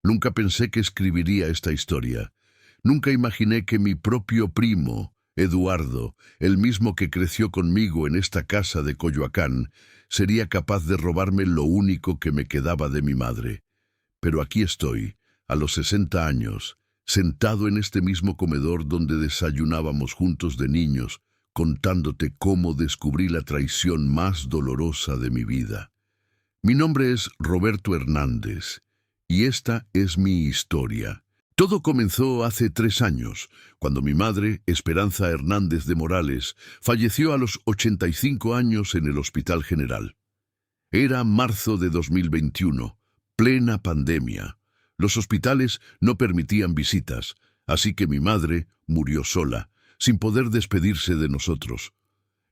Nunca pensé que escribiría esta historia. Nunca imaginé que mi propio primo, Eduardo, el mismo que creció conmigo en esta casa de Coyoacán, sería capaz de robarme lo único que me quedaba de mi madre. Pero aquí estoy, a los 60 años, sentado en este mismo comedor donde desayunábamos juntos de niños, contándote cómo descubrí la traición más dolorosa de mi vida. Mi nombre es Roberto Hernández, y esta es mi historia. Todo comenzó hace 3 años, cuando mi madre, Esperanza Hernández de Morales, falleció a los 85 años en el Hospital General. Era marzo de 2021, plena pandemia. Los hospitales no permitían visitas, así que mi madre murió sola, sin poder despedirse de nosotros.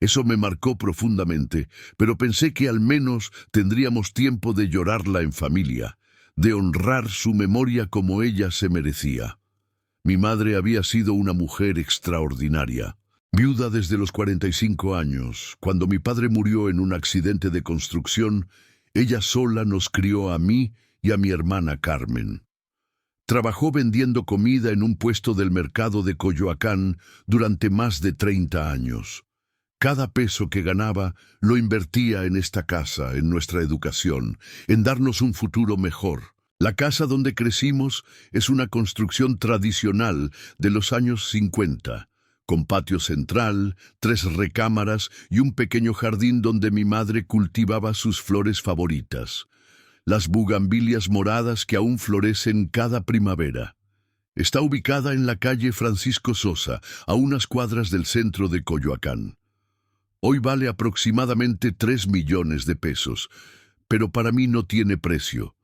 Eso me marcó profundamente, pero pensé que al menos tendríamos tiempo de llorarla en familia, de honrar su memoria como ella se merecía. Mi madre había sido una mujer extraordinaria. Viuda desde los 45 años, cuando mi padre murió en un accidente de construcción, ella sola nos crió a mí y a mi hermana Carmen. Trabajó vendiendo comida en un puesto del mercado de Coyoacán durante más de 30 años. Cada peso que ganaba lo invertía en esta casa, en nuestra educación, en darnos un futuro mejor. La casa donde crecimos es una construcción tradicional de los años 50, con patio central, 3 recámaras y un pequeño jardín donde mi madre cultivaba sus flores favoritas, las bugambilias moradas que aún florecen cada primavera. Está ubicada en la calle Francisco Sosa, a unas cuadras del centro de Coyoacán. Hoy vale aproximadamente 3 millones de pesos, pero para mí no tiene precio.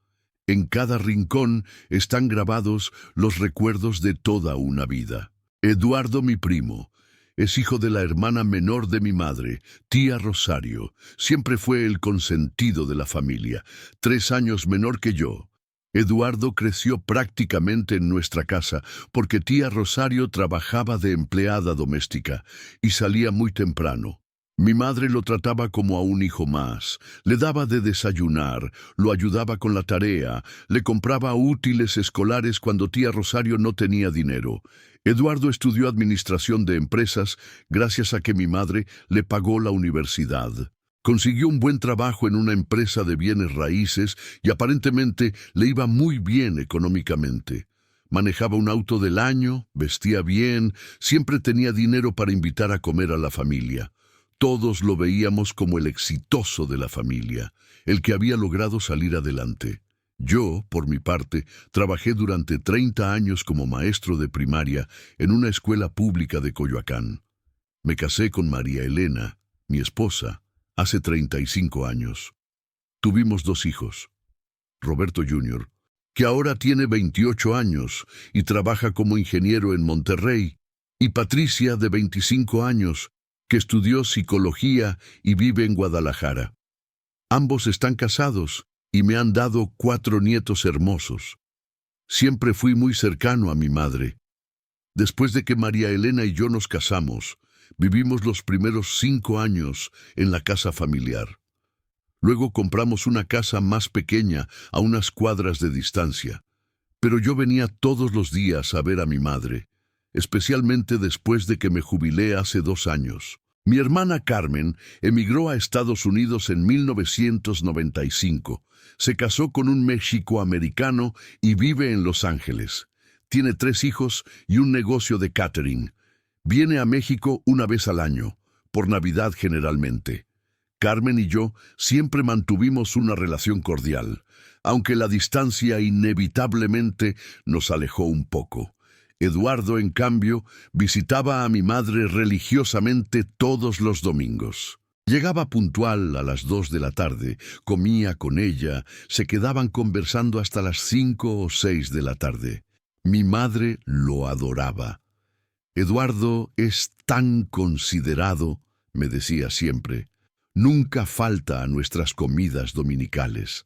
En cada rincón están grabados los recuerdos de toda una vida. Eduardo, mi primo, es hijo de la hermana menor de mi madre, tía Rosario. Siempre fue el consentido de la familia, 3 años menor que yo. Eduardo creció prácticamente en nuestra casa porque tía Rosario trabajaba de empleada doméstica y salía muy temprano. Mi madre lo trataba como a un hijo más, le daba de desayunar, lo ayudaba con la tarea, le compraba útiles escolares cuando tía Rosario no tenía dinero. Eduardo estudió administración de empresas gracias a que mi madre le pagó la universidad. Consiguió un buen trabajo en una empresa de bienes raíces y aparentemente le iba muy bien económicamente. Manejaba un auto del año, vestía bien, siempre tenía dinero para invitar a comer a la familia. Todos lo veíamos como el exitoso de la familia, el que había logrado salir adelante. Yo, por mi parte, trabajé durante 30 años como maestro de primaria en una escuela pública de Coyoacán. Me casé con María Elena, mi esposa, hace 35 años. Tuvimos 2 hijos, Roberto Jr., que ahora tiene 28 años y trabaja como ingeniero en Monterrey, y Patricia, de 25 años, que estudió psicología y vive en Guadalajara. Ambos están casados y me han dado 4 nietos hermosos. Siempre fui muy cercano a mi madre. Después de que María Elena y yo nos casamos, vivimos los primeros 5 años en la casa familiar. Luego compramos una casa más pequeña a unas cuadras de distancia. Pero yo venía todos los días a ver a mi madre, especialmente después de que me jubilé hace 2 años. Mi hermana Carmen emigró a Estados Unidos en 1995. Se casó con un mexicoamericano y vive en Los Ángeles. Tiene 3 hijos y un negocio de catering. Viene a México una vez al año, por Navidad generalmente. Carmen y yo siempre mantuvimos una relación cordial, aunque la distancia inevitablemente nos alejó un poco. Eduardo, en cambio, visitaba a mi madre religiosamente todos los domingos. Llegaba puntual a las 2 de la tarde, comía con ella, se quedaban conversando hasta las 5 o 6 de la tarde. Mi madre lo adoraba. Eduardo es tan considerado, me decía siempre. Nunca falta a nuestras comidas dominicales.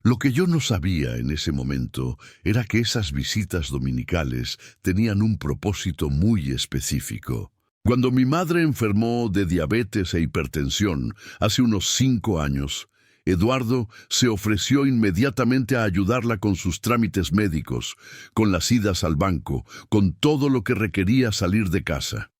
Lo que yo no sabía en ese momento era que esas visitas dominicales tenían un propósito muy específico. Cuando mi madre enfermó de diabetes e hipertensión hace unos 5 años, Eduardo se ofreció inmediatamente a ayudarla con sus trámites médicos, con las idas al banco, con todo lo que requería salir de casa.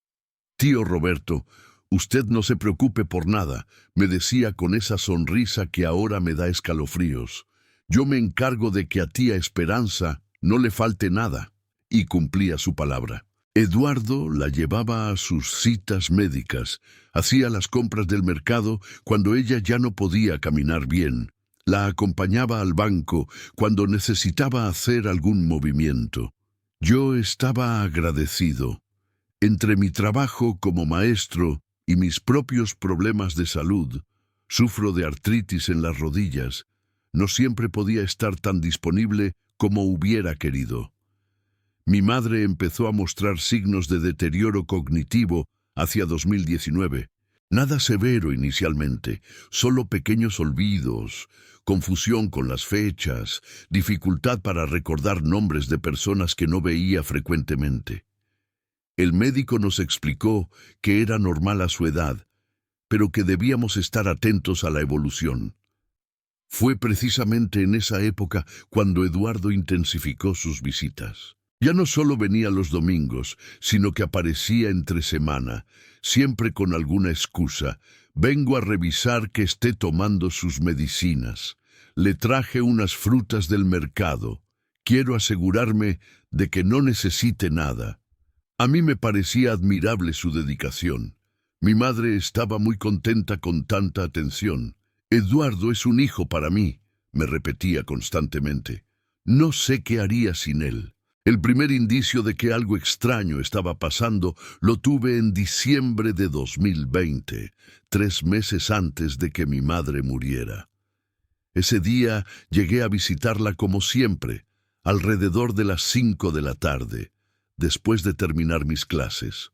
«Tío Roberto, usted no se preocupe por nada», me decía con esa sonrisa que ahora me da escalofríos. «Yo me encargo de que a tía Esperanza no le falte nada». Y cumplía su palabra. Eduardo la llevaba a sus citas médicas, hacía las compras del mercado cuando ella ya no podía caminar bien, la acompañaba al banco cuando necesitaba hacer algún movimiento. Yo estaba agradecido. Entre mi trabajo como maestro y mis propios problemas de salud, sufro de artritis en las rodillas, no siempre podía estar tan disponible como hubiera querido. Mi madre empezó a mostrar signos de deterioro cognitivo hacia 2019. Nada severo inicialmente, solo pequeños olvidos, confusión con las fechas, dificultad para recordar nombres de personas que no veía frecuentemente. El médico nos explicó que era normal a su edad, pero que debíamos estar atentos a la evolución. Fue precisamente en esa época cuando Eduardo intensificó sus visitas. Ya no solo venía los domingos, sino que aparecía entre semana, siempre con alguna excusa. «Vengo a revisar que esté tomando sus medicinas. Le traje unas frutas del mercado. Quiero asegurarme de que no necesite nada». A mí me parecía admirable su dedicación. Mi madre estaba muy contenta con tanta atención. «Eduardo es un hijo para mí», me repetía constantemente. «No sé qué haría sin él». El primer indicio de que algo extraño estaba pasando lo tuve en diciembre de 2020, 3 meses antes de que mi madre muriera. Ese día llegué a visitarla como siempre, alrededor de las 5 de la tarde, después de terminar mis clases.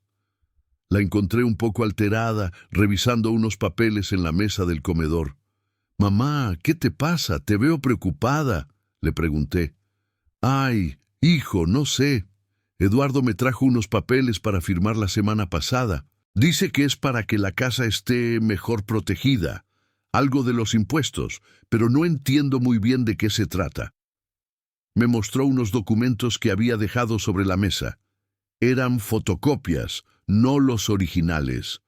La encontré un poco alterada, revisando unos papeles en la mesa del comedor. «Mamá, ¿qué te pasa? Te veo preocupada», le pregunté. «Ay, hijo, no sé. Eduardo me trajo unos papeles para firmar la semana pasada. Dice que es para que la casa esté mejor protegida. Algo de los impuestos, pero no entiendo muy bien de qué se trata». Me mostró unos documentos que había dejado sobre la mesa. Eran fotocopias, no los originales.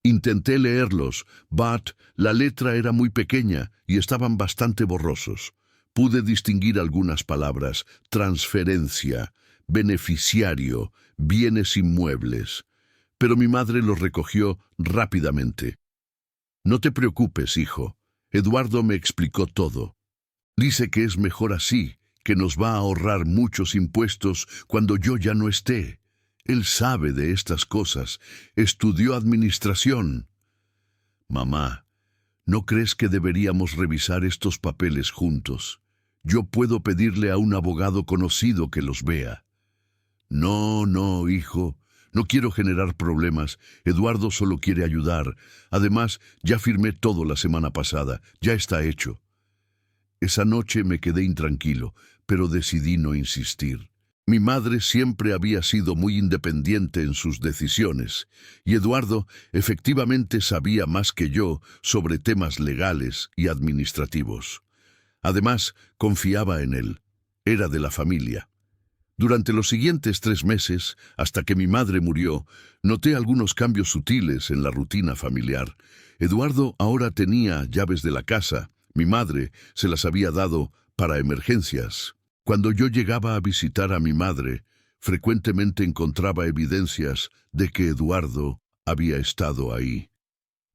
Intenté leerlos, but la letra era muy pequeña y estaban bastante borrosos. Pude distinguir algunas palabras: transferencia, beneficiario, bienes inmuebles. Pero mi madre los recogió rápidamente. «No te preocupes, hijo. Eduardo me explicó todo. Dice que es mejor así, que nos va a ahorrar muchos impuestos cuando yo ya no esté. Él sabe de estas cosas. Estudió administración». «Mamá, ¿no crees que deberíamos revisar estos papeles juntos? Yo puedo pedirle a un abogado conocido que los vea». «No, hijo. No quiero generar problemas. Eduardo solo quiere ayudar. Además, ya firmé todo la semana pasada. Ya está hecho». Esa noche me quedé intranquilo, pero decidí no insistir. Mi madre siempre había sido muy independiente en sus decisiones, y Eduardo efectivamente sabía más que yo sobre temas legales y administrativos. Además, confiaba en él. Era de la familia. Durante los siguientes 3 meses, hasta que mi madre murió, noté algunos cambios sutiles en la rutina familiar. Eduardo ahora tenía llaves de la casa. Mi madre se las había dado para emergencias. Cuando yo llegaba a visitar a mi madre, frecuentemente encontraba evidencias de que Eduardo había estado ahí.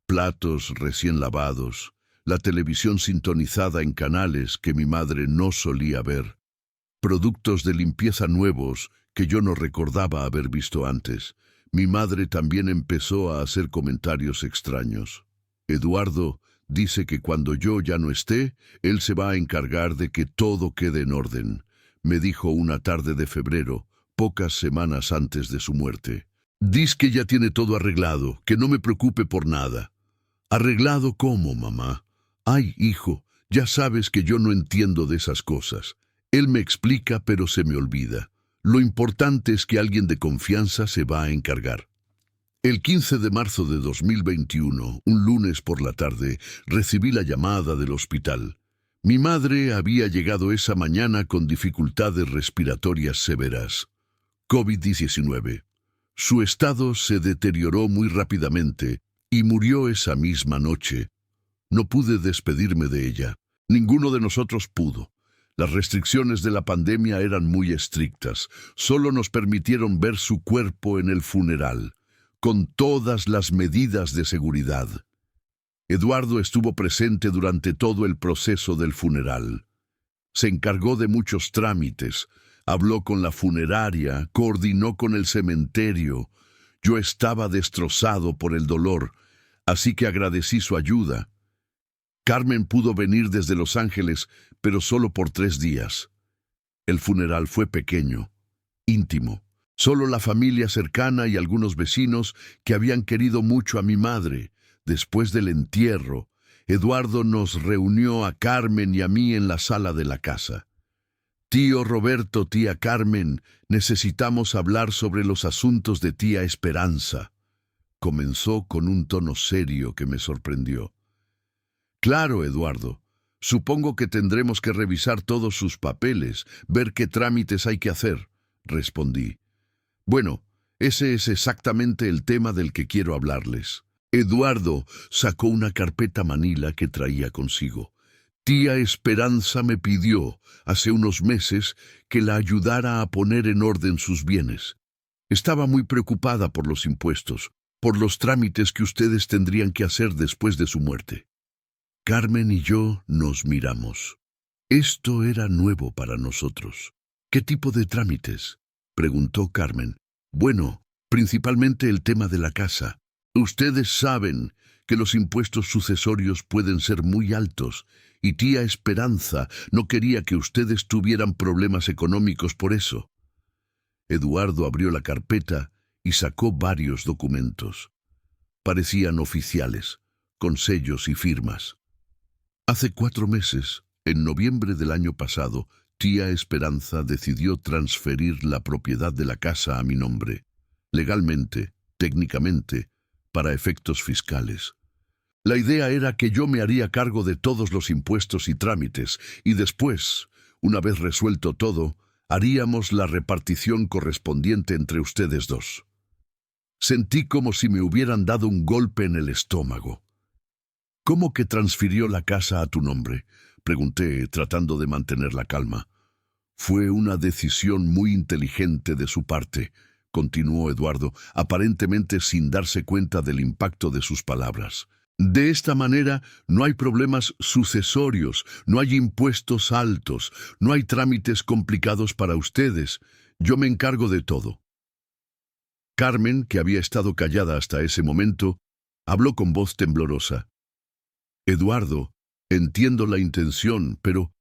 Platos recién lavados, la televisión sintonizada en canales que mi madre no solía ver, productos de limpieza nuevos que yo no recordaba haber visto antes. Mi madre también empezó a hacer comentarios extraños. «Eduardo dice que cuando yo ya no esté, él se va a encargar de que todo quede en orden», me dijo una tarde de febrero, pocas semanas antes de su muerte. «Diz que ya tiene todo arreglado, que no me preocupe por nada». «¿Arreglado cómo, mamá?» «Ay, hijo, ya sabes que yo no entiendo de esas cosas. Él me explica, pero se me olvida. Lo importante es que alguien de confianza se va a encargar». El 15 de marzo de 2021, un lunes por la tarde, recibí la llamada del hospital. Mi madre había llegado esa mañana con dificultades respiratorias severas. COVID-19. Su estado se deterioró muy rápidamente y murió esa misma noche. No pude despedirme de ella. Ninguno de nosotros pudo. Las restricciones de la pandemia eran muy estrictas. Solo nos permitieron ver su cuerpo en el funeral, con todas las medidas de seguridad. Eduardo estuvo presente durante todo el proceso del funeral. Se encargó de muchos trámites, habló con la funeraria, coordinó con el cementerio. Yo estaba destrozado por el dolor, así que agradecí su ayuda. Carmen pudo venir desde Los Ángeles, pero solo por 3 días. El funeral fue pequeño, íntimo. Solo la familia cercana y algunos vecinos que habían querido mucho a mi madre. Después del entierro, Eduardo nos reunió a Carmen y a mí en la sala de la casa. Tío Roberto, tía Carmen, necesitamos hablar sobre los asuntos de tía Esperanza. Comenzó con un tono serio que me sorprendió. Claro, Eduardo. Supongo que tendremos que revisar todos sus papeles, ver qué trámites hay que hacer, respondí. Bueno, ese es exactamente el tema del que quiero hablarles. Eduardo sacó una carpeta manila que traía consigo. Tía Esperanza me pidió, hace unos meses, que la ayudara a poner en orden sus bienes. Estaba muy preocupada por los impuestos, por los trámites que ustedes tendrían que hacer después de su muerte. Carmen y yo nos miramos. Esto era nuevo para nosotros. ¿Qué tipo de trámites?, preguntó Carmen. Bueno, principalmente el tema de la casa. Ustedes saben que los impuestos sucesorios pueden ser muy altos, y tía Esperanza no quería que ustedes tuvieran problemas económicos por eso. Eduardo abrió la carpeta y sacó varios documentos. Parecían oficiales, con sellos y firmas. Hace 4 meses, en noviembre del año pasado, tía Esperanza decidió transferir la propiedad de la casa a mi nombre, legalmente, técnicamente, para efectos fiscales. La idea era que yo me haría cargo de todos los impuestos y trámites, y después, una vez resuelto todo, haríamos la repartición correspondiente entre ustedes dos. Sentí como si me hubieran dado un golpe en el estómago. ¿Cómo que transfirió la casa a tu nombre?, pregunté, tratando de mantener la calma. Fue una decisión muy inteligente de su parte, continuó Eduardo, aparentemente sin darse cuenta del impacto de sus palabras. De esta manera no hay problemas sucesorios, no hay impuestos altos, no hay trámites complicados para ustedes. Yo me encargo de todo. Carmen, que había estado callada hasta ese momento, habló con voz temblorosa. Eduardo, entiendo la intención, pero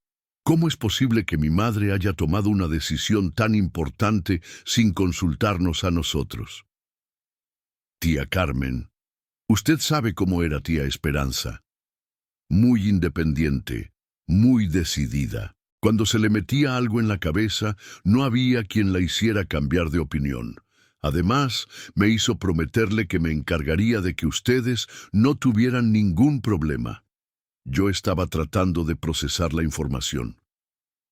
¿cómo es posible que mi madre haya tomado una decisión tan importante sin consultarnos a nosotros? Tía Carmen, usted sabe cómo era tía Esperanza. Muy independiente, muy decidida. Cuando se le metía algo en la cabeza, no había quien la hiciera cambiar de opinión. Además, me hizo prometerle que me encargaría de que ustedes no tuvieran ningún problema. Yo estaba tratando de procesar la información.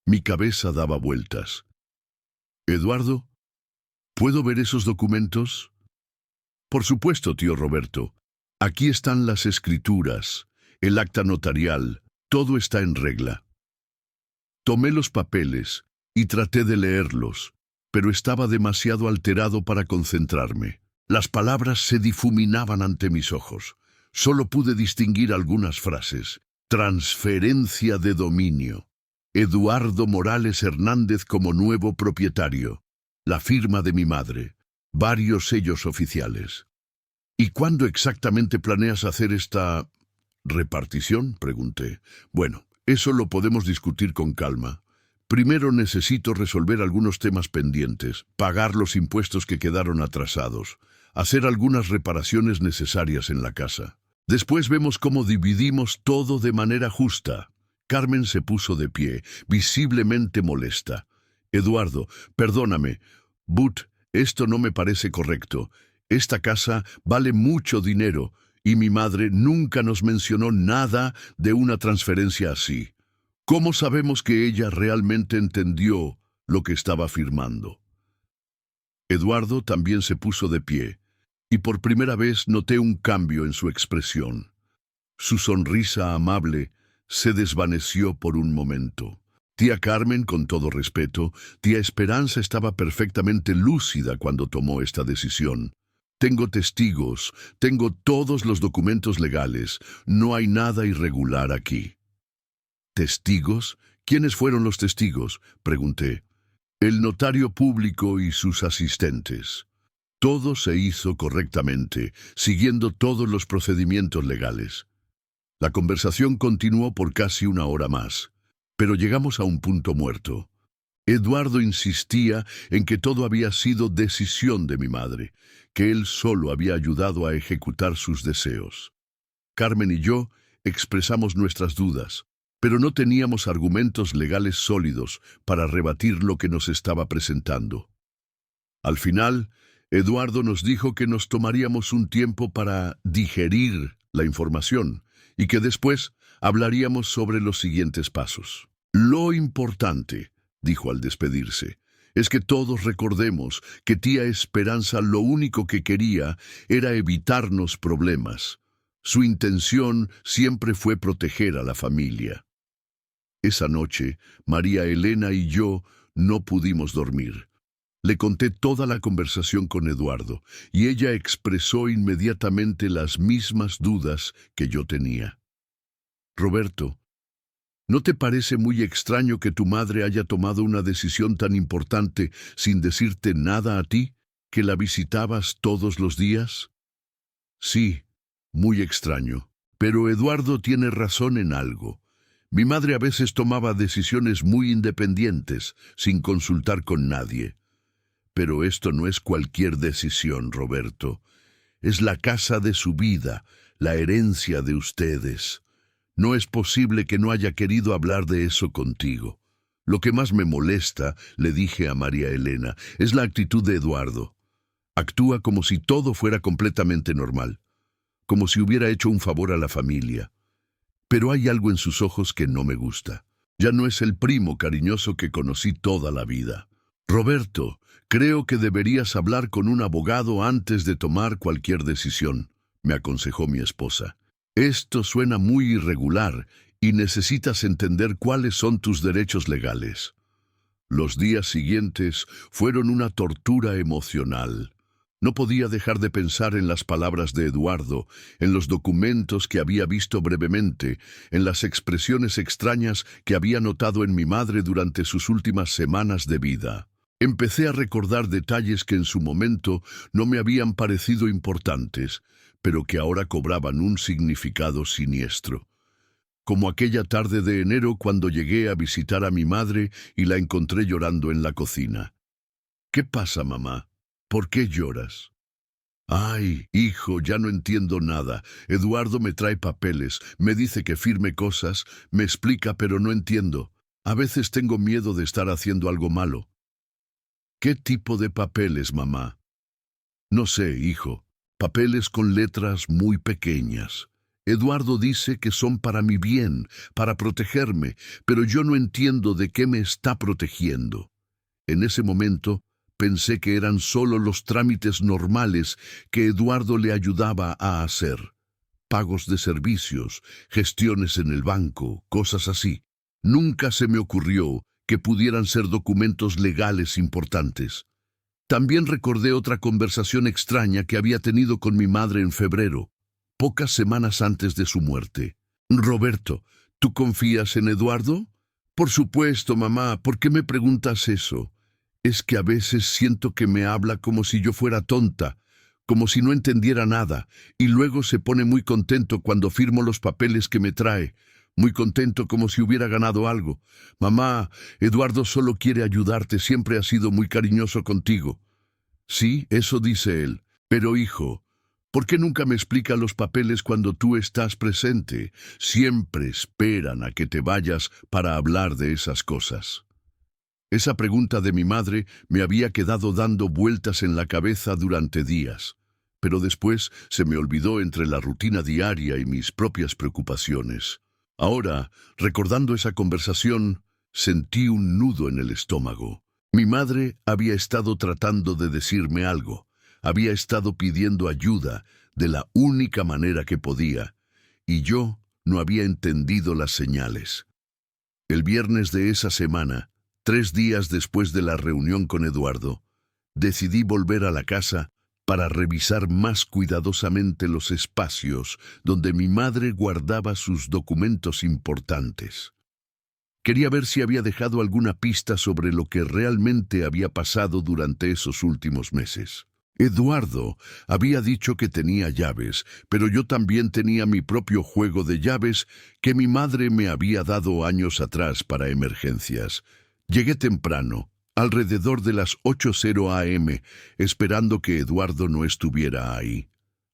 Mi cabeza daba vueltas. Eduardo, ¿puedo ver esos documentos? Por supuesto, tío Roberto. Aquí están las escrituras, el acta notarial, todo está en regla. Tomé los papeles y traté de leerlos, pero estaba demasiado alterado para concentrarme. Las palabras se difuminaban ante mis ojos. Solo pude distinguir algunas frases. Transferencia de dominio. Eduardo Morales Hernández como nuevo propietario. La firma de mi madre. Varios sellos oficiales. ¿Y cuándo exactamente planeas hacer esta repartición?, pregunté. Bueno, eso lo podemos discutir con calma. Primero necesito resolver algunos temas pendientes, pagar los impuestos que quedaron atrasados, hacer algunas reparaciones necesarias en la casa. Después vemos cómo dividimos todo de manera justa. Carmen se puso de pie, visiblemente molesta. Eduardo, perdóname, but esto no me parece correcto. Esta casa vale mucho dinero y mi madre nunca nos mencionó nada de una transferencia así. ¿Cómo sabemos que ella realmente entendió lo que estaba firmando? Eduardo también se puso de pie, y por primera vez noté un cambio en su expresión. Su sonrisa amable se desvaneció por un momento. Tía Carmen, con todo respeto, tía Esperanza estaba perfectamente lúcida cuando tomó esta decisión. Tengo testigos, tengo todos los documentos legales, no hay nada irregular aquí. ¿Testigos? ¿Quiénes fueron los testigos?, pregunté. El notario público y sus asistentes. Todo se hizo correctamente, siguiendo todos los procedimientos legales. La conversación continuó por casi una hora más, pero llegamos a un punto muerto. Eduardo insistía en que todo había sido decisión de mi madre, que él solo había ayudado a ejecutar sus deseos. Carmen y yo expresamos nuestras dudas, pero no teníamos argumentos legales sólidos para rebatir lo que nos estaba presentando. Al final, Eduardo nos dijo que nos tomaríamos un tiempo para digerir la información y que después hablaríamos sobre los siguientes pasos. Lo importante, dijo al despedirse, es que todos recordemos que tía Esperanza lo único que quería era evitarnos problemas. Su intención siempre fue proteger a la familia. Esa noche, María Elena y yo no pudimos dormir. Le conté toda la conversación con Eduardo, y ella expresó inmediatamente las mismas dudas que yo tenía. Roberto, ¿no te parece muy extraño que tu madre haya tomado una decisión tan importante sin decirte nada a ti, que la visitabas todos los días? Sí, muy extraño. Pero Eduardo tiene razón en algo. Mi madre a veces tomaba decisiones muy independientes, sin consultar con nadie. Pero esto no es cualquier decisión, Roberto. Es la casa de su vida, la herencia de ustedes. No es posible que no haya querido hablar de eso contigo. Lo que más me molesta, le dije a María Elena, es la actitud de Eduardo. Actúa como si todo fuera completamente normal, como si hubiera hecho un favor a la familia. Pero hay algo en sus ojos que no me gusta. Ya no es el primo cariñoso que conocí toda la vida. Roberto, creo que deberías hablar con un abogado antes de tomar cualquier decisión, me aconsejó mi esposa. Esto suena muy irregular y necesitas entender cuáles son tus derechos legales. Los días siguientes fueron una tortura emocional. No podía dejar de pensar en las palabras de Eduardo, en los documentos que había visto brevemente, en las expresiones extrañas que había notado en mi madre durante sus últimas semanas de vida. Empecé a recordar detalles que en su momento no me habían parecido importantes, pero que ahora cobraban un significado siniestro. Como aquella tarde de enero cuando llegué a visitar a mi madre y la encontré llorando en la cocina. ¿Qué pasa, mamá? ¿Por qué lloras? Ay, hijo, ya no entiendo nada. Eduardo me trae papeles, me dice que firme cosas, me explica, pero no entiendo. A veces tengo miedo de estar haciendo algo malo. ¿Qué tipo de papeles, mamá? No sé, hijo. Papeles con letras muy pequeñas. Eduardo dice que son para mi bien, para protegerme, pero yo no entiendo de qué me está protegiendo. En ese momento, pensé que eran solo los trámites normales que Eduardo le ayudaba a hacer. Pagos de servicios, gestiones en el banco, cosas así. Nunca se me ocurrió que pudieran ser documentos legales importantes. También recordé otra conversación extraña que había tenido con mi madre en febrero, pocas semanas antes de su muerte. Roberto, ¿tú confías en Eduardo? Por supuesto, mamá, ¿por qué me preguntas eso? Es que a veces siento que me habla como si yo fuera tonta, como si no entendiera nada, y luego se pone muy contento cuando firmo los papeles que me trae, muy contento como si hubiera ganado algo. Mamá, Eduardo solo quiere ayudarte, siempre ha sido muy cariñoso contigo. Sí, eso dice él, pero hijo, ¿por qué nunca me explica los papeles cuando tú estás presente? Siempre esperan a que te vayas para hablar de esas cosas. Esa pregunta de mi madre me había quedado dando vueltas en la cabeza durante días. pero después se me olvidó entre la rutina diaria y mis propias preocupaciones. Ahora, recordando esa conversación, sentí un nudo en el estómago. Mi madre había estado tratando de decirme algo, había estado pidiendo ayuda de la única manera que podía, y yo no había entendido las señales. El viernes de esa semana, 3 días después de la reunión con Eduardo, decidí volver a la casa para revisar más cuidadosamente los espacios donde mi madre guardaba sus documentos importantes. Quería ver si había dejado alguna pista sobre lo que realmente había pasado durante esos últimos meses. Eduardo había dicho que tenía llaves, pero yo también tenía mi propio juego de llaves que mi madre me había dado años atrás para emergencias. Llegué temprano, alrededor de las 8:00 a.m., esperando que Eduardo no estuviera ahí.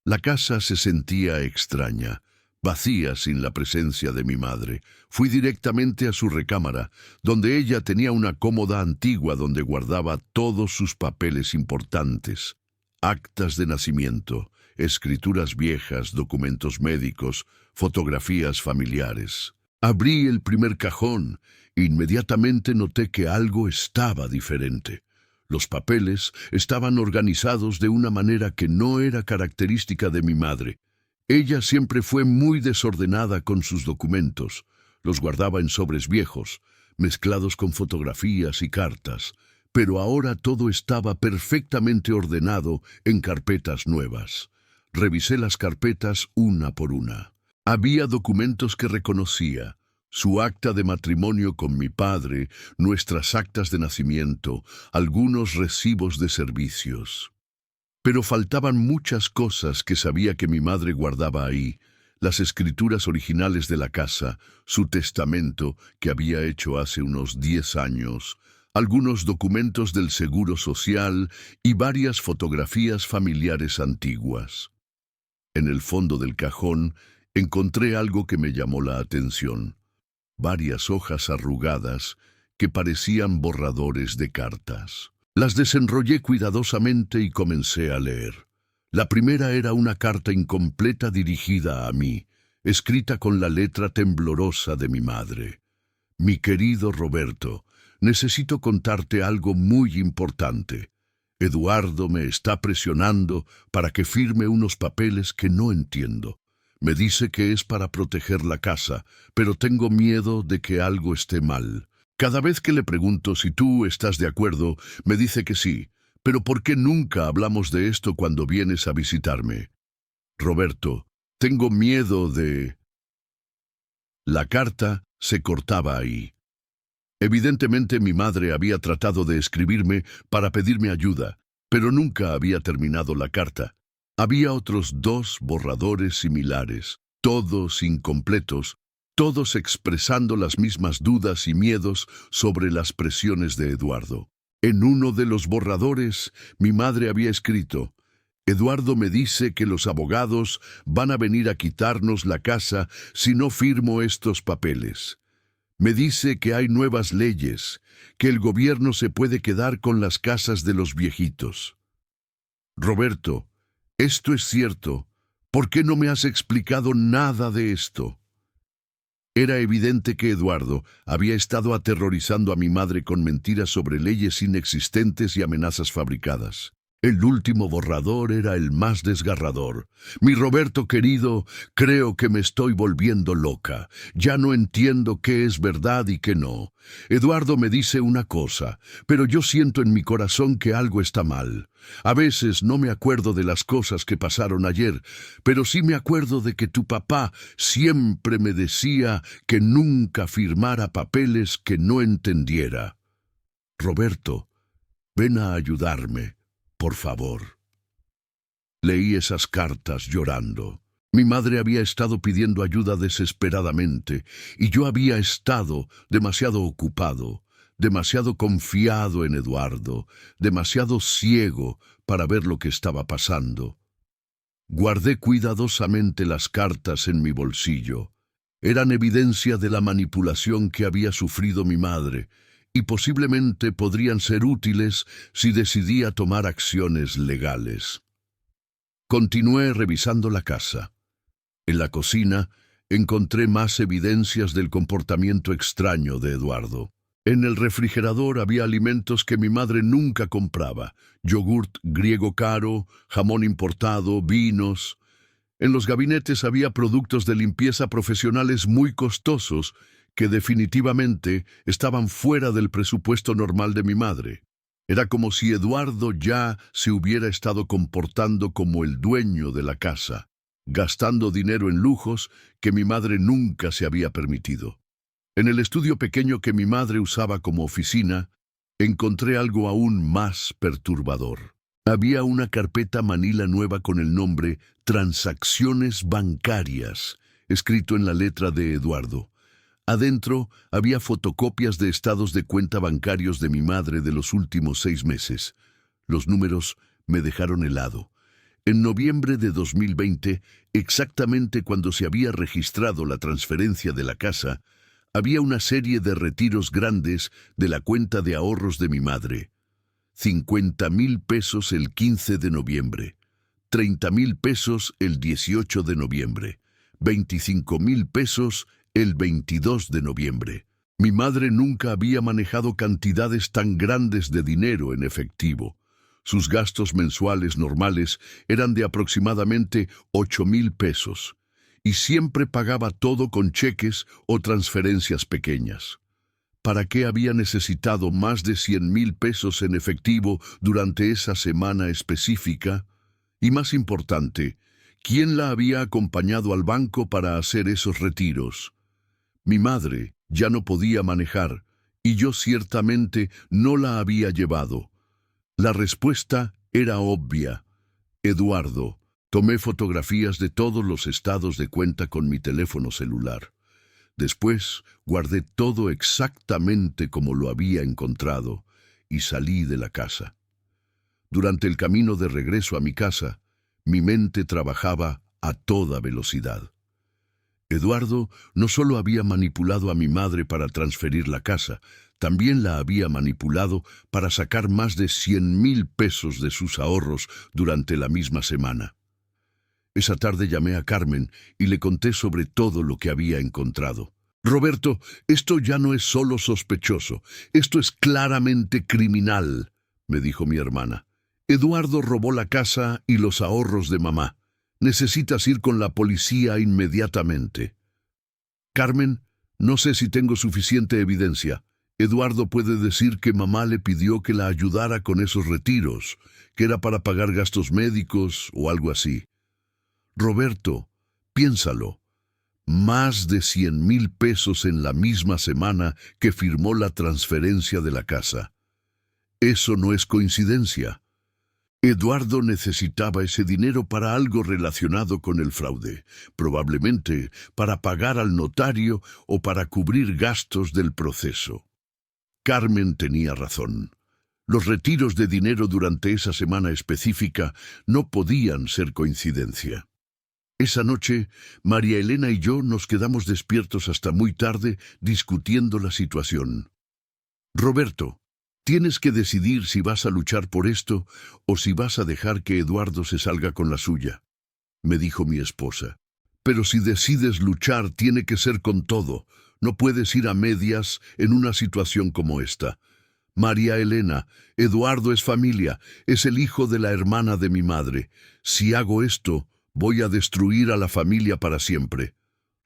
La casa se sentía extraña, vacía sin la presencia de mi madre. Fui directamente a su recámara, donde ella tenía una cómoda antigua donde guardaba todos sus papeles importantes. Actas de nacimiento, escrituras viejas, documentos médicos, fotografías familiares. Abrí el primer cajón. Inmediatamente noté que algo estaba diferente. Los papeles estaban organizados de una manera que no era característica de mi madre. Ella siempre fue muy desordenada con sus documentos. Los guardaba en sobres viejos, mezclados con fotografías y cartas, pero ahora todo estaba perfectamente ordenado en carpetas nuevas. Revisé las carpetas una por una. Había documentos que reconocía: su acta de matrimonio con mi padre, nuestras actas de nacimiento, algunos recibos de servicios. Pero faltaban muchas cosas que sabía que mi madre guardaba ahí: las escrituras originales de la casa, su testamento que había hecho hace unos 10 años, algunos documentos del Seguro Social y varias fotografías familiares antiguas. En el fondo del cajón encontré algo que me llamó la atención: varias hojas arrugadas que parecían borradores de cartas. Las desenrollé cuidadosamente y comencé a leer. La primera era una carta incompleta dirigida a mí, escrita con la letra temblorosa de mi madre. Mi querido Roberto, necesito contarte algo muy importante. Eduardo me está presionando para que firme unos papeles que no entiendo. Me dice que es para proteger la casa, pero tengo miedo de que algo esté mal. Cada vez que le pregunto si tú estás de acuerdo, me dice que sí. Pero ¿por qué nunca hablamos de esto cuando vienes a visitarme? Roberto, tengo miedo de... La carta se cortaba ahí. Evidentemente mi madre había tratado de escribirme para pedirme ayuda, pero nunca había terminado la carta. Había otros 2 borradores similares, todos incompletos, todos expresando las mismas dudas y miedos sobre las presiones de Eduardo. En uno de los borradores, mi madre había escrito: Eduardo me dice que los abogados van a venir a quitarnos la casa si no firmo estos papeles. Me dice que hay nuevas leyes, que el gobierno se puede quedar con las casas de los viejitos. Roberto, esto es cierto. ¿Por qué no me has explicado nada de esto? Era evidente que Eduardo había estado aterrorizando a mi madre con mentiras sobre leyes inexistentes y amenazas fabricadas. El último borrador era el más desgarrador. Mi Roberto querido, creo que me estoy volviendo loca. Ya no entiendo qué es verdad y qué no. Eduardo me dice una cosa, pero yo siento en mi corazón que algo está mal. A veces no me acuerdo de las cosas que pasaron ayer, pero sí me acuerdo de que tu papá siempre me decía que nunca firmara papeles que no entendiera. Roberto, ven a ayudarme. Por favor. Leí esas cartas llorando. Mi madre había estado pidiendo ayuda desesperadamente, y yo había estado demasiado ocupado, demasiado confiado en Eduardo, demasiado ciego para ver lo que estaba pasando. Guardé cuidadosamente las cartas en mi bolsillo. Eran evidencia de la manipulación que había sufrido mi madre, y posiblemente podrían ser útiles si decidía tomar acciones legales. Continué revisando la casa. En la cocina encontré más evidencias del comportamiento extraño de Eduardo. En el refrigerador había alimentos que mi madre nunca compraba: yogurt griego caro, jamón importado, vinos. En los gabinetes había productos de limpieza profesionales muy costosos que definitivamente estaban fuera del presupuesto normal de mi madre. Era como si Eduardo ya se hubiera estado comportando como el dueño de la casa, gastando dinero en lujos que mi madre nunca se había permitido. En el estudio pequeño que mi madre usaba como oficina, encontré algo aún más perturbador. Había una carpeta manila nueva con el nombre Transacciones Bancarias, escrito en la letra de Eduardo. Adentro había fotocopias de estados de cuenta bancarios de mi madre de los últimos 6 meses. Los números me dejaron helado. En noviembre de 2020, exactamente cuando se había registrado la transferencia de la casa, había una serie de retiros grandes de la cuenta de ahorros de mi madre. 50,000 pesos el 15 de noviembre, 30,000 pesos el 18 de noviembre, 25,000 pesos el 22 de noviembre. Mi madre nunca había manejado cantidades tan grandes de dinero en efectivo. Sus gastos mensuales normales eran de aproximadamente 8,000 pesos, y siempre pagaba todo con cheques o transferencias pequeñas. ¿Para qué había necesitado más de 100,000 pesos en efectivo durante esa semana específica? Y más importante, ¿quién la había acompañado al banco para hacer esos retiros? Mi madre ya no podía manejar, y yo ciertamente no la había llevado. La respuesta era obvia: Eduardo. Tomé fotografías de todos los estados de cuenta con mi teléfono celular. Después guardé todo exactamente como lo había encontrado y salí de la casa. Durante el camino de regreso a mi casa, mi mente trabajaba a toda velocidad. Eduardo no solo había manipulado a mi madre para transferir la casa, también la había manipulado para sacar más de 100,000 pesos de sus ahorros durante la misma semana. Esa tarde llamé a Carmen y le conté sobre todo lo que había encontrado. «Roberto, esto ya no es solo sospechoso, esto es claramente criminal», me dijo mi hermana. «Eduardo robó la casa y los ahorros de mamá. Necesitas ir con la policía inmediatamente». «Carmen, no sé si tengo suficiente evidencia. Eduardo puede decir que mamá le pidió que la ayudara con esos retiros, que era para pagar gastos médicos o algo así». «Roberto, piénsalo. Más de 100,000 pesos en la misma semana que firmó la transferencia de la casa. Eso no es coincidencia. Eduardo necesitaba ese dinero para algo relacionado con el fraude, probablemente para pagar al notario o para cubrir gastos del proceso». Carmen tenía razón. Los retiros de dinero durante esa semana específica no podían ser coincidencia. Esa noche, María Elena y yo nos quedamos despiertos hasta muy tarde discutiendo la situación. «Roberto, tienes que decidir si vas a luchar por esto o si vas a dejar que Eduardo se salga con la suya», me dijo mi esposa. «Pero si decides luchar, tiene que ser con todo. No puedes ir a medias en una situación como esta. María Elena, Eduardo es familia, es el hijo de la hermana de mi madre. Si hago esto, voy a destruir a la familia para siempre».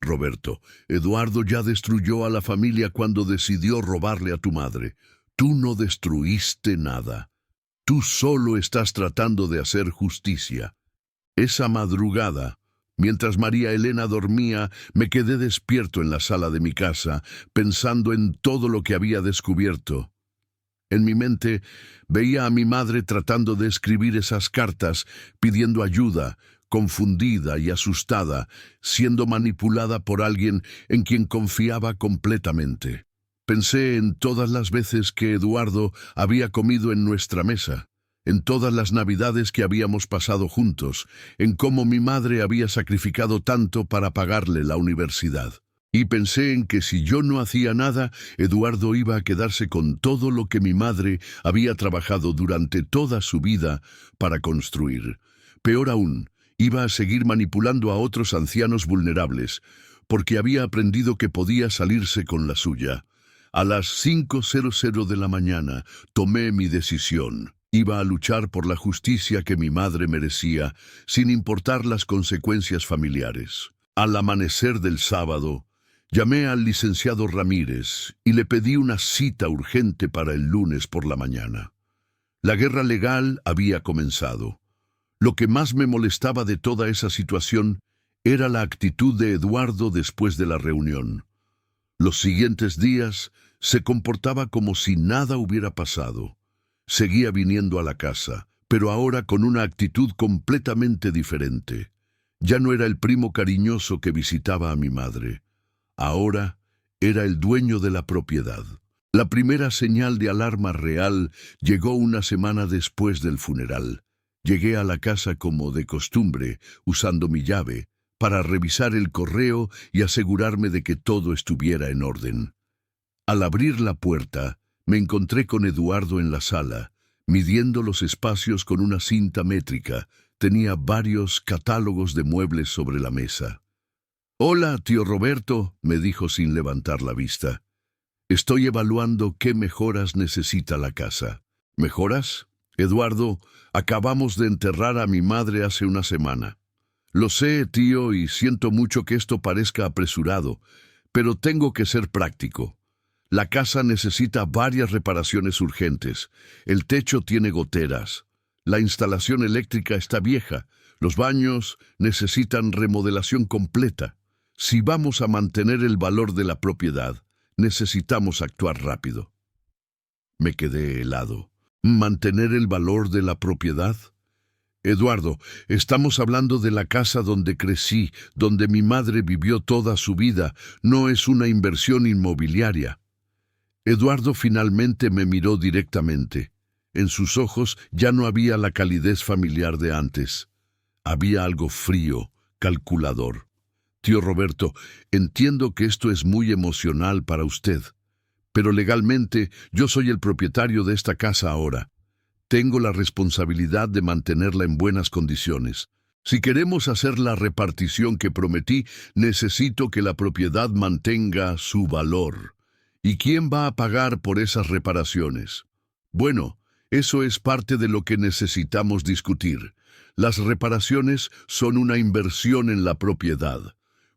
«Roberto, Eduardo ya destruyó a la familia cuando decidió robarle a tu madre. Tú no destruiste nada. Tú solo estás tratando de hacer justicia». Esa madrugada, mientras María Elena dormía, me quedé despierto en la sala de mi casa, pensando en todo lo que había descubierto. En mi mente veía a mi madre tratando de escribir esas cartas, pidiendo ayuda, confundida y asustada, siendo manipulada por alguien en quien confiaba completamente. Pensé en todas las veces que Eduardo había comido en nuestra mesa, en todas las navidades que habíamos pasado juntos, en cómo mi madre había sacrificado tanto para pagarle la universidad. Y pensé en que si yo no hacía nada, Eduardo iba a quedarse con todo lo que mi madre había trabajado durante toda su vida para construir. Peor aún, iba a seguir manipulando a otros ancianos vulnerables, porque había aprendido que podía salirse con la suya. A las 5:00 de la mañana tomé mi decisión. Iba a luchar por la justicia que mi madre merecía, sin importar las consecuencias familiares. Al amanecer del sábado, llamé al licenciado Ramírez y le pedí una cita urgente para el lunes por la mañana. La guerra legal había comenzado. Lo que más me molestaba de toda esa situación era la actitud de Eduardo después de la reunión. Los siguientes días se comportaba como si nada hubiera pasado. Seguía viniendo a la casa, pero ahora con una actitud completamente diferente. Ya no era el primo cariñoso que visitaba a mi madre. Ahora era el dueño de la propiedad. La primera señal de alarma real llegó una semana después del funeral. Llegué a la casa como de costumbre, usando mi llave, para revisar el correo y asegurarme de que todo estuviera en orden. Al abrir la puerta, me encontré con Eduardo en la sala, midiendo los espacios con una cinta métrica. Tenía varios catálogos de muebles sobre la mesa. «Hola, tío Roberto», me dijo sin levantar la vista. «Estoy evaluando qué mejoras necesita la casa». «¿Mejoras? Eduardo, acabamos de enterrar a mi madre hace una semana». «Lo sé, tío, y siento mucho que esto parezca apresurado, pero tengo que ser práctico. La casa necesita varias reparaciones urgentes. El techo tiene goteras. La instalación eléctrica está vieja. Los baños necesitan remodelación completa. Si vamos a mantener el valor de la propiedad, necesitamos actuar rápido». Me quedé helado. ¿Mantener el valor de la propiedad? Eduardo, estamos hablando de la casa donde crecí, donde mi madre vivió toda su vida. No es una inversión inmobiliaria. Eduardo finalmente me miró directamente. En sus ojos ya no había la calidez familiar de antes. Había algo frío, calculador. «Tío Roberto, entiendo que esto es muy emocional para usted, pero legalmente yo soy el propietario de esta casa ahora. Tengo la responsabilidad de mantenerla en buenas condiciones. Si queremos hacer la repartición que prometí, necesito que la propiedad mantenga su valor. ¿Y quién va a pagar por esas reparaciones? Bueno, eso es parte de lo que necesitamos discutir. Las reparaciones son una inversión en la propiedad.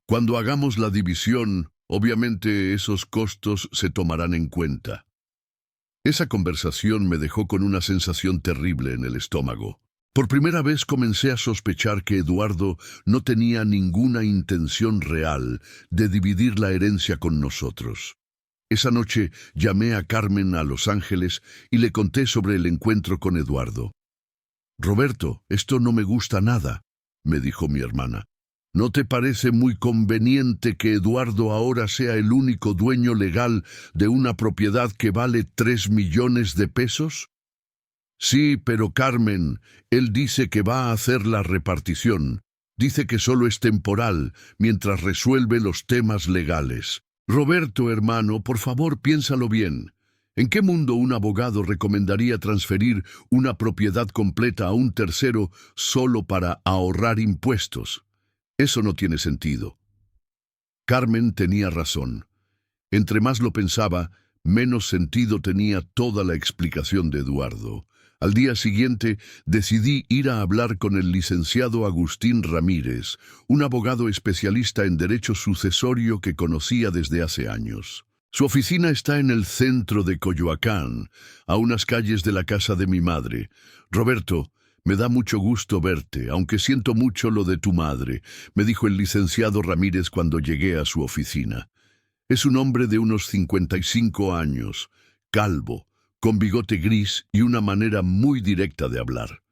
Cuando hagamos la división, obviamente esos costos se tomarán en cuenta». Esa conversación me dejó con una sensación terrible en el estómago. Por primera vez comencé a sospechar que Eduardo no tenía ninguna intención real de dividir la herencia con nosotros. Esa noche llamé a Carmen a Los Ángeles y le conté sobre el encuentro con Eduardo. «Roberto, esto no me gusta nada», me dijo mi hermana. «¿No te parece muy conveniente que Eduardo ahora sea el único dueño legal de una propiedad que vale 3 millones de pesos? Sí, pero Carmen, él dice que va a hacer la repartición. Dice que solo es temporal, mientras resuelve los temas legales. Roberto, hermano, por favor, piénsalo bien. ¿En qué mundo un abogado recomendaría transferir una propiedad completa a un tercero solo para ahorrar impuestos? Eso no tiene sentido». Carmen tenía razón. Entre más lo pensaba, menos sentido tenía toda la explicación de Eduardo. Al día siguiente decidí ir a hablar con el licenciado Agustín Ramírez, un abogado especialista en derecho sucesorio que conocía desde hace años. Su oficina está en el centro de Coyoacán, a unas calles de la casa de mi madre. «Roberto, me da mucho gusto verte, aunque siento mucho lo de tu madre», me dijo el licenciado Ramírez cuando llegué a su oficina. Es un hombre de unos 55 años, calvo, con bigote gris y una manera muy directa de hablar.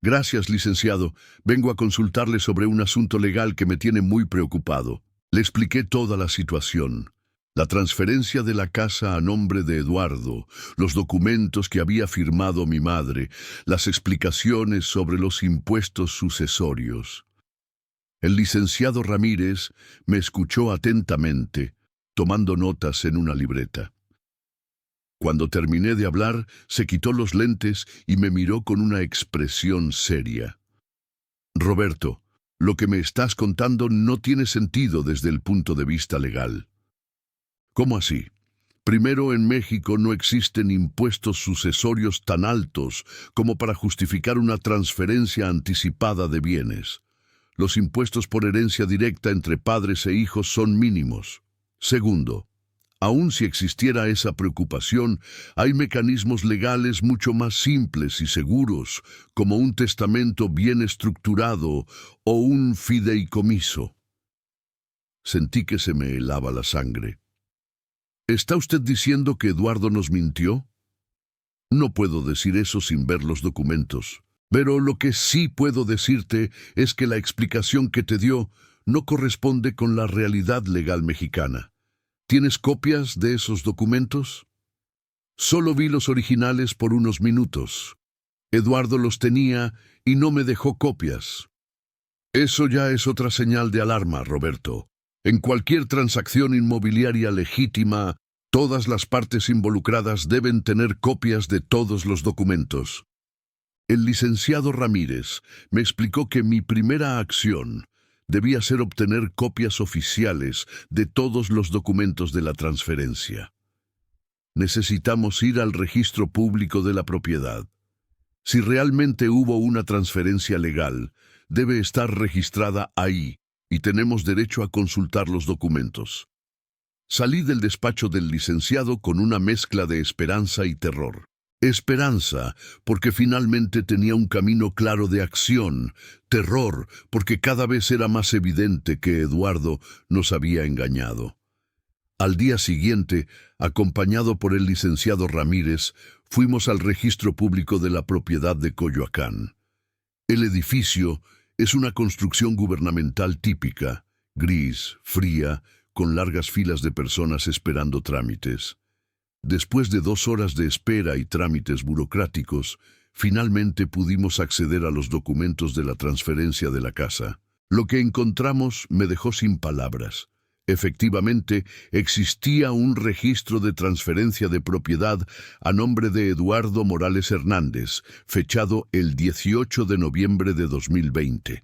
«Gracias, licenciado. Vengo a consultarle sobre un asunto legal que me tiene muy preocupado». Le expliqué toda la situación. La transferencia de la casa a nombre de Eduardo, los documentos que había firmado mi madre, las explicaciones sobre los impuestos sucesorios. El licenciado Ramírez me escuchó atentamente, tomando notas en una libreta. Cuando terminé de hablar, se quitó los lentes y me miró con una expresión seria. Roberto, lo que me estás contando no tiene sentido desde el punto de vista legal. ¿Cómo así? Primero, en México no existen impuestos sucesorios tan altos como para justificar una transferencia anticipada de bienes. Los impuestos por herencia directa entre padres e hijos son mínimos. Segundo, aun si existiera esa preocupación, hay mecanismos legales mucho más simples y seguros, como un testamento bien estructurado o un fideicomiso. Sentí que se me helaba la sangre. ¿Está usted diciendo que Eduardo nos mintió? No puedo decir eso sin ver los documentos, pero lo que sí puedo decirte es que la explicación que te dio no corresponde con la realidad legal mexicana. ¿Tienes copias de esos documentos? Solo vi los originales por unos minutos. Eduardo los tenía y no me dejó copias. Eso ya es otra señal de alarma, Roberto. En cualquier transacción inmobiliaria legítima, todas las partes involucradas deben tener copias de todos los documentos. El licenciado Ramírez me explicó que mi primera acción debía ser obtener copias oficiales de todos los documentos de la transferencia. Necesitamos ir al registro público de la propiedad. Si realmente hubo una transferencia legal, debe estar registrada ahí, y tenemos derecho a consultar los documentos. Salí del despacho del licenciado con una mezcla de esperanza y terror. Esperanza, porque finalmente tenía un camino claro de acción. Terror, porque cada vez era más evidente que Eduardo nos había engañado. Al día siguiente, acompañado por el licenciado Ramírez, fuimos al registro público de la propiedad de Coyoacán. El edificio es una construcción gubernamental típica, gris, fría, con largas filas de personas esperando trámites. Después de 2 horas de espera y trámites burocráticos, finalmente pudimos acceder a los documentos de la transferencia de la casa. Lo que encontramos me dejó sin palabras. Efectivamente, existía un registro de transferencia de propiedad a nombre de Eduardo Morales Hernández, fechado el 18 de noviembre de 2020.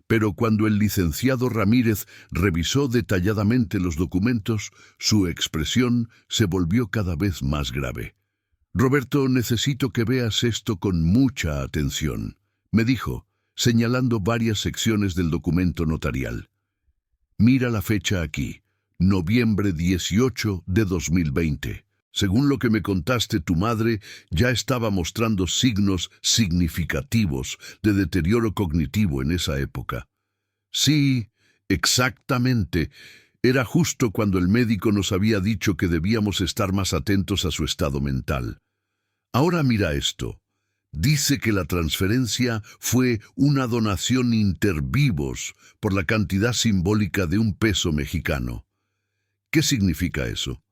Pero cuando el licenciado Ramírez revisó detalladamente los documentos, su expresión se volvió cada vez más grave. «Roberto, necesito que veas esto con mucha atención», me dijo, señalando varias secciones del documento notarial. «Mira la fecha aquí, noviembre 18 de 2020. Según lo que me contaste, tu madre ya estaba mostrando signos significativos de deterioro cognitivo en esa época». «Sí, exactamente. Era justo cuando el médico nos había dicho que debíamos estar más atentos a su estado mental. Ahora mira esto. Dice que la transferencia fue una donación inter vivos por la cantidad simbólica de $1 mexicano. ¿Qué significa eso?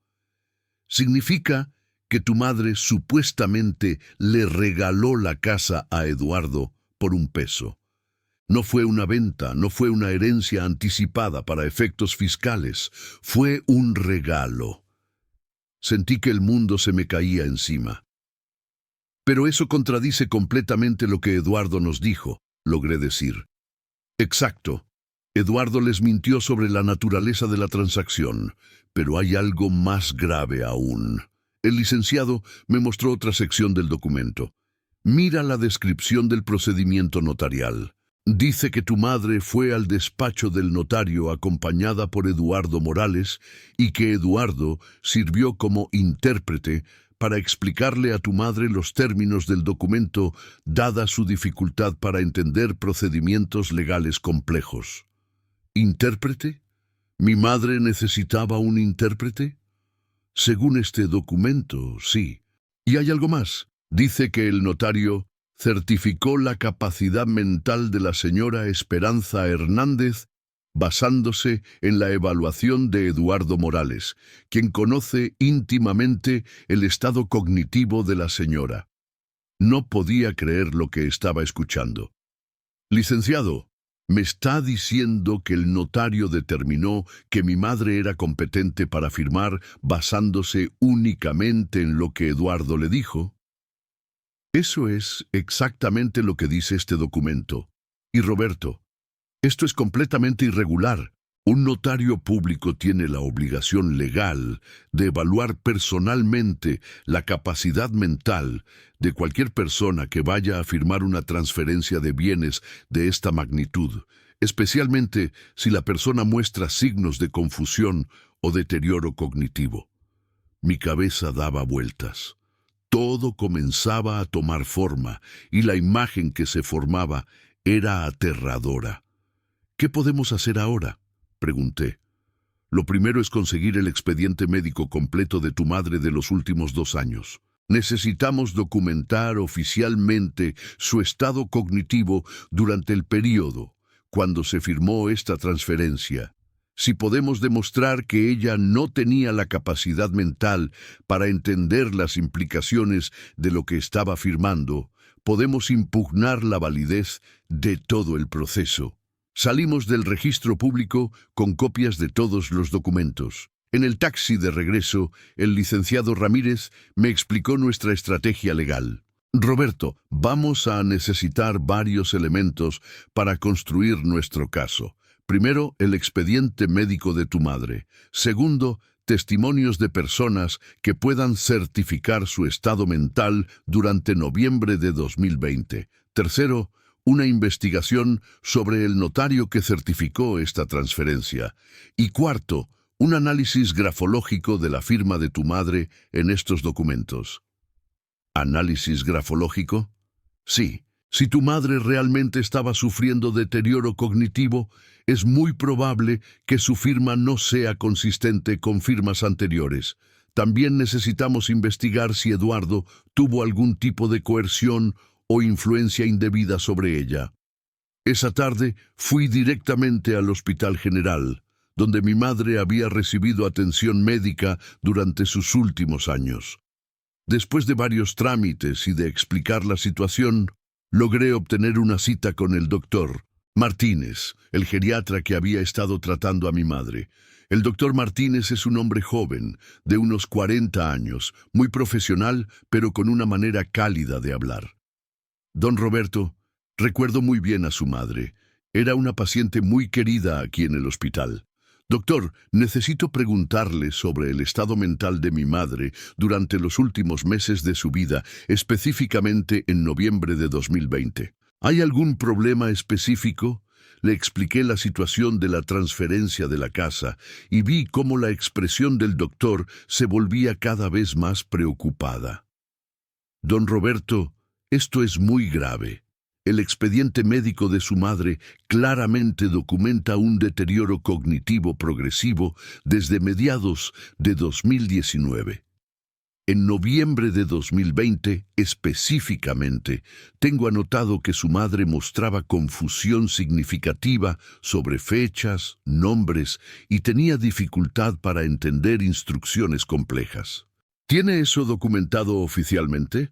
Significa que tu madre supuestamente le regaló la casa a Eduardo por $1. No fue una venta, no fue una herencia anticipada para efectos fiscales, fue un regalo. Sentí que el mundo se me caía encima. Pero eso contradice completamente lo que Eduardo nos dijo, logré decir. Exacto. Eduardo les mintió sobre la naturaleza de la transacción, pero hay algo más grave aún. El licenciado me mostró otra sección del documento. Mira la descripción del procedimiento notarial. Dice que tu madre fue al despacho del notario acompañada por Eduardo Morales y que Eduardo sirvió como intérprete para explicarle a tu madre los términos del documento, dada su dificultad para entender procedimientos legales complejos. ¿Intérprete? ¿Mi madre necesitaba un intérprete? Según este documento, sí. Y hay algo más. Dice que el notario certificó la capacidad mental de la señora Esperanza Hernández basándose en la evaluación de Eduardo Morales, quien conoce íntimamente el estado cognitivo de la señora. No podía creer lo que estaba escuchando. Licenciado, ¿me está diciendo que el notario determinó que mi madre era competente para firmar basándose únicamente en lo que Eduardo le dijo? Eso es exactamente lo que dice este documento. Y Roberto, esto es completamente irregular. Un notario público tiene la obligación legal de evaluar personalmente la capacidad mental de cualquier persona que vaya a firmar una transferencia de bienes de esta magnitud, especialmente si la persona muestra signos de confusión o deterioro cognitivo. Mi cabeza daba vueltas. Todo comenzaba a tomar forma y la imagen que se formaba era aterradora. ¿Qué podemos hacer ahora?, pregunté. Lo primero es conseguir el expediente médico completo de tu madre de los últimos 2 años. Necesitamos documentar oficialmente su estado cognitivo durante el período cuando se firmó esta transferencia. Si podemos demostrar que ella no tenía la capacidad mental para entender las implicaciones de lo que estaba firmando, podemos impugnar la validez de todo el proceso. Salimos del registro público con copias de todos los documentos. En el taxi de regreso, el licenciado Ramírez me explicó nuestra estrategia legal. Roberto, vamos a necesitar varios elementos para construir nuestro caso. Primero, el expediente médico de tu madre. Segundo, testimonios de personas que puedan certificar su estado mental durante noviembre de 2020. Tercero, una investigación sobre el notario que certificó esta transferencia. Y cuarto, un análisis grafológico de la firma de tu madre en estos documentos. ¿Análisis grafológico? Sí. Si tu madre realmente estaba sufriendo deterioro cognitivo, es muy probable que su firma no sea consistente con firmas anteriores. También necesitamos investigar si Eduardo tuvo algún tipo de coerción o influencia indebida sobre ella. Esa tarde fui directamente al Hospital General, donde mi madre había recibido atención médica durante sus últimos años. Después de varios trámites y de explicar la situación, logré obtener una cita con el doctor Martínez, el geriatra que había estado tratando a mi madre. El doctor Martínez es un hombre joven, de unos 40 años, muy profesional, pero con una manera cálida de hablar. Don Roberto, recuerdo muy bien a su madre. Era una paciente muy querida aquí en el hospital. Doctor, necesito preguntarle sobre el estado mental de mi madre durante los últimos meses de su vida, específicamente en noviembre de 2020. ¿Hay algún problema específico? Le expliqué la situación de la transferencia de la casa y vi cómo la expresión del doctor se volvía cada vez más preocupada. Don Roberto, esto es muy grave. El expediente médico de su madre claramente documenta un deterioro cognitivo progresivo desde mediados de 2019. En noviembre de 2020, específicamente, tengo anotado que su madre mostraba confusión significativa sobre fechas, nombres y tenía dificultad para entender instrucciones complejas. ¿Tiene eso documentado oficialmente?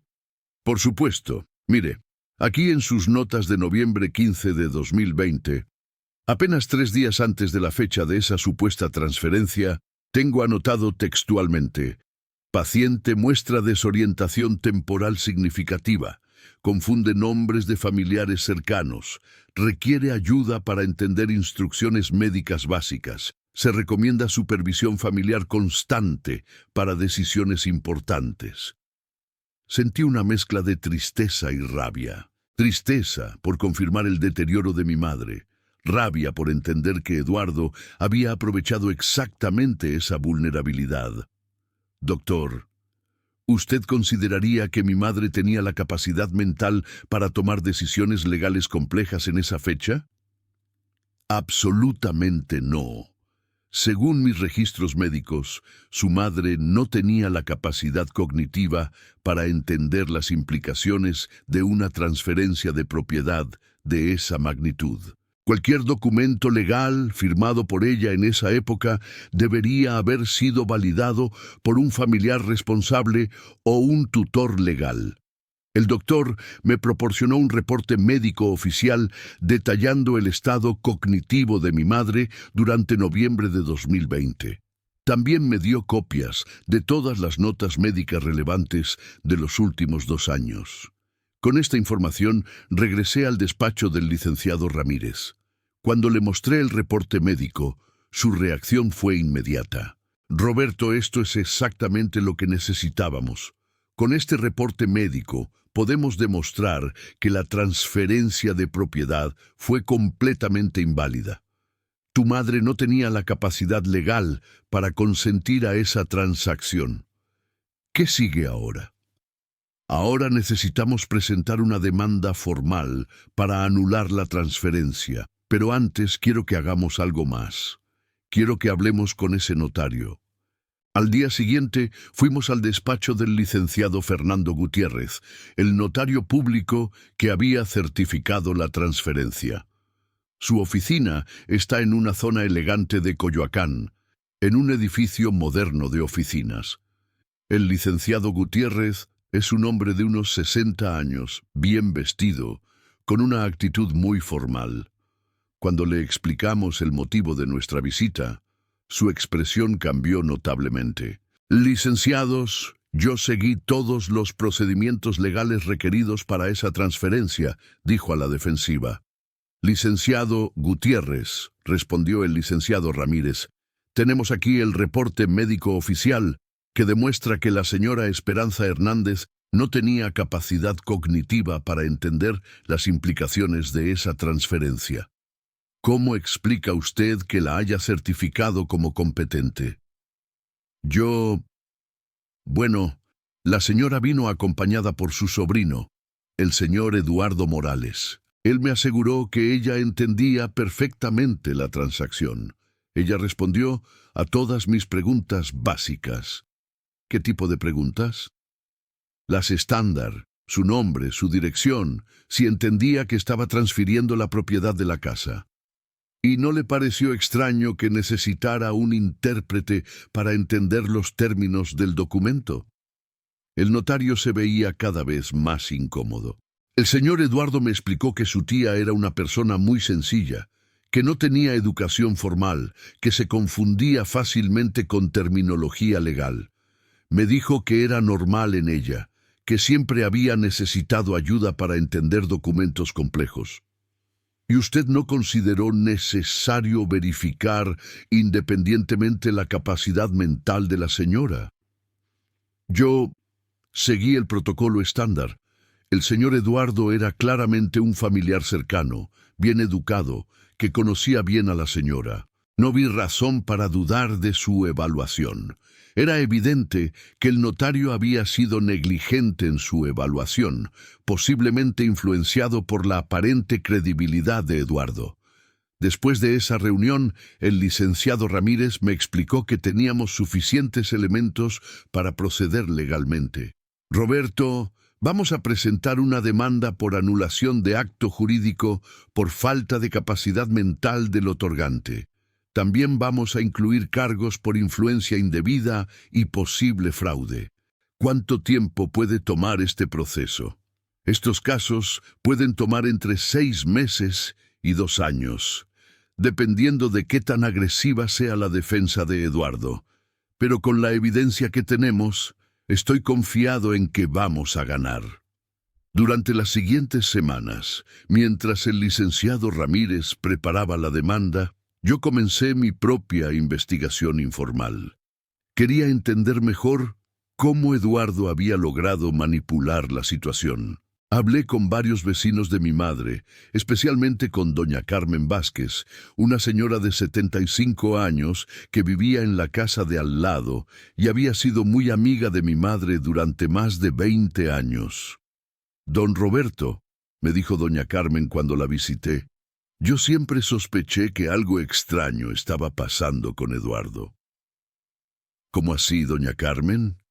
Por supuesto. Mire, aquí en sus notas de noviembre 15 de 2020, apenas 3 días antes de la fecha de esa supuesta transferencia, tengo anotado textualmente: paciente muestra desorientación temporal significativa, confunde nombres de familiares cercanos, requiere ayuda para entender instrucciones médicas básicas, se recomienda supervisión familiar constante para decisiones importantes. Sentí una mezcla de tristeza y rabia. Tristeza por confirmar el deterioro de mi madre. Rabia por entender que Eduardo había aprovechado exactamente esa vulnerabilidad. Doctor, ¿usted consideraría que mi madre tenía la capacidad mental para tomar decisiones legales complejas en esa fecha? Absolutamente no. Según mis registros médicos, su madre no tenía la capacidad cognitiva para entender las implicaciones de una transferencia de propiedad de esa magnitud. Cualquier documento legal firmado por ella en esa época debería haber sido validado por un familiar responsable o un tutor legal. El doctor me proporcionó un reporte médico oficial detallando el estado cognitivo de mi madre durante noviembre de 2020. También me dio copias de todas las notas médicas relevantes de los últimos 2 años. Con esta información, regresé al despacho del licenciado Ramírez. Cuando le mostré el reporte médico, su reacción fue inmediata. Roberto, esto es exactamente lo que necesitábamos. Con este reporte médico, podemos demostrar que la transferencia de propiedad fue completamente inválida. Tu madre no tenía la capacidad legal para consentir a esa transacción. ¿Qué sigue ahora? Ahora necesitamos presentar una demanda formal para anular la transferencia, pero antes quiero que hagamos algo más. Quiero que hablemos con ese notario. Al día siguiente fuimos al despacho del licenciado Fernando Gutiérrez, el notario público que había certificado la transferencia. Su oficina está en una zona elegante de Coyoacán, en un edificio moderno de oficinas. El licenciado Gutiérrez es un hombre de unos 60 años, bien vestido, con una actitud muy formal. Cuando le explicamos el motivo de nuestra visita, su expresión cambió notablemente. Licenciados, yo seguí todos los procedimientos legales requeridos para esa transferencia, dijo a la defensiva. Licenciado Gutiérrez, respondió el licenciado Ramírez, tenemos aquí el reporte médico oficial que demuestra que la señora Esperanza Hernández no tenía capacidad cognitiva para entender las implicaciones de esa transferencia. ¿Cómo explica usted que la haya certificado como competente? Bueno, la señora vino acompañada por su sobrino, el señor Eduardo Morales. Él me aseguró que ella entendía perfectamente la transacción. Ella respondió a todas mis preguntas básicas. ¿Qué tipo de preguntas? Las estándar, su nombre, su dirección, si entendía que estaba transfiriendo la propiedad de la casa. ¿Y no le pareció extraño que necesitara un intérprete para entender los términos del documento? El notario se veía cada vez más incómodo. El señor Eduardo me explicó que su tía era una persona muy sencilla, que no tenía educación formal, que se confundía fácilmente con terminología legal. Me dijo que era normal en ella, que siempre había necesitado ayuda para entender documentos complejos. ¿Y usted no consideró necesario verificar independientemente la capacidad mental de la señora? Yo seguí el protocolo estándar. El señor Eduardo era claramente un familiar cercano, bien educado, que conocía bien a la señora. No vi razón para dudar de su evaluación. Era evidente que el notario había sido negligente en su evaluación, posiblemente influenciado por la aparente credibilidad de Eduardo. Después de esa reunión, el licenciado Ramírez me explicó que teníamos suficientes elementos para proceder legalmente. Roberto, vamos a presentar una demanda por anulación de acto jurídico por falta de capacidad mental del otorgante. También vamos a incluir cargos por influencia indebida y posible fraude. ¿Cuánto tiempo puede tomar este proceso? Estos casos pueden tomar entre 6 meses y 2 años, dependiendo de qué tan agresiva sea la defensa de Eduardo. Pero con la evidencia que tenemos, estoy confiado en que vamos a ganar. Durante las siguientes semanas, mientras el licenciado Ramírez preparaba la demanda, yo comencé mi propia investigación informal. Quería entender mejor cómo Eduardo había logrado manipular la situación. Hablé con varios vecinos de mi madre, especialmente con doña Carmen Vázquez, una señora de 75 años que vivía en la casa de al lado y había sido muy amiga de mi madre durante más de 20 años. Don Roberto, me dijo doña Carmen cuando la visité, yo siempre sospeché que algo extraño estaba pasando con Eduardo. ¿Cómo así, doña Carmen?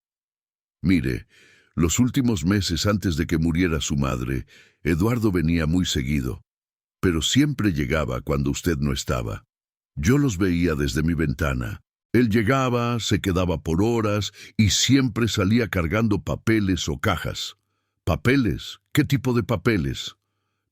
Mire, los últimos meses antes de que muriera su madre, Eduardo venía muy seguido, pero siempre llegaba cuando usted no estaba. Yo los veía desde mi ventana. Él llegaba, se quedaba por horas y siempre salía cargando papeles o cajas. ¿Papeles? ¿Qué tipo de papeles?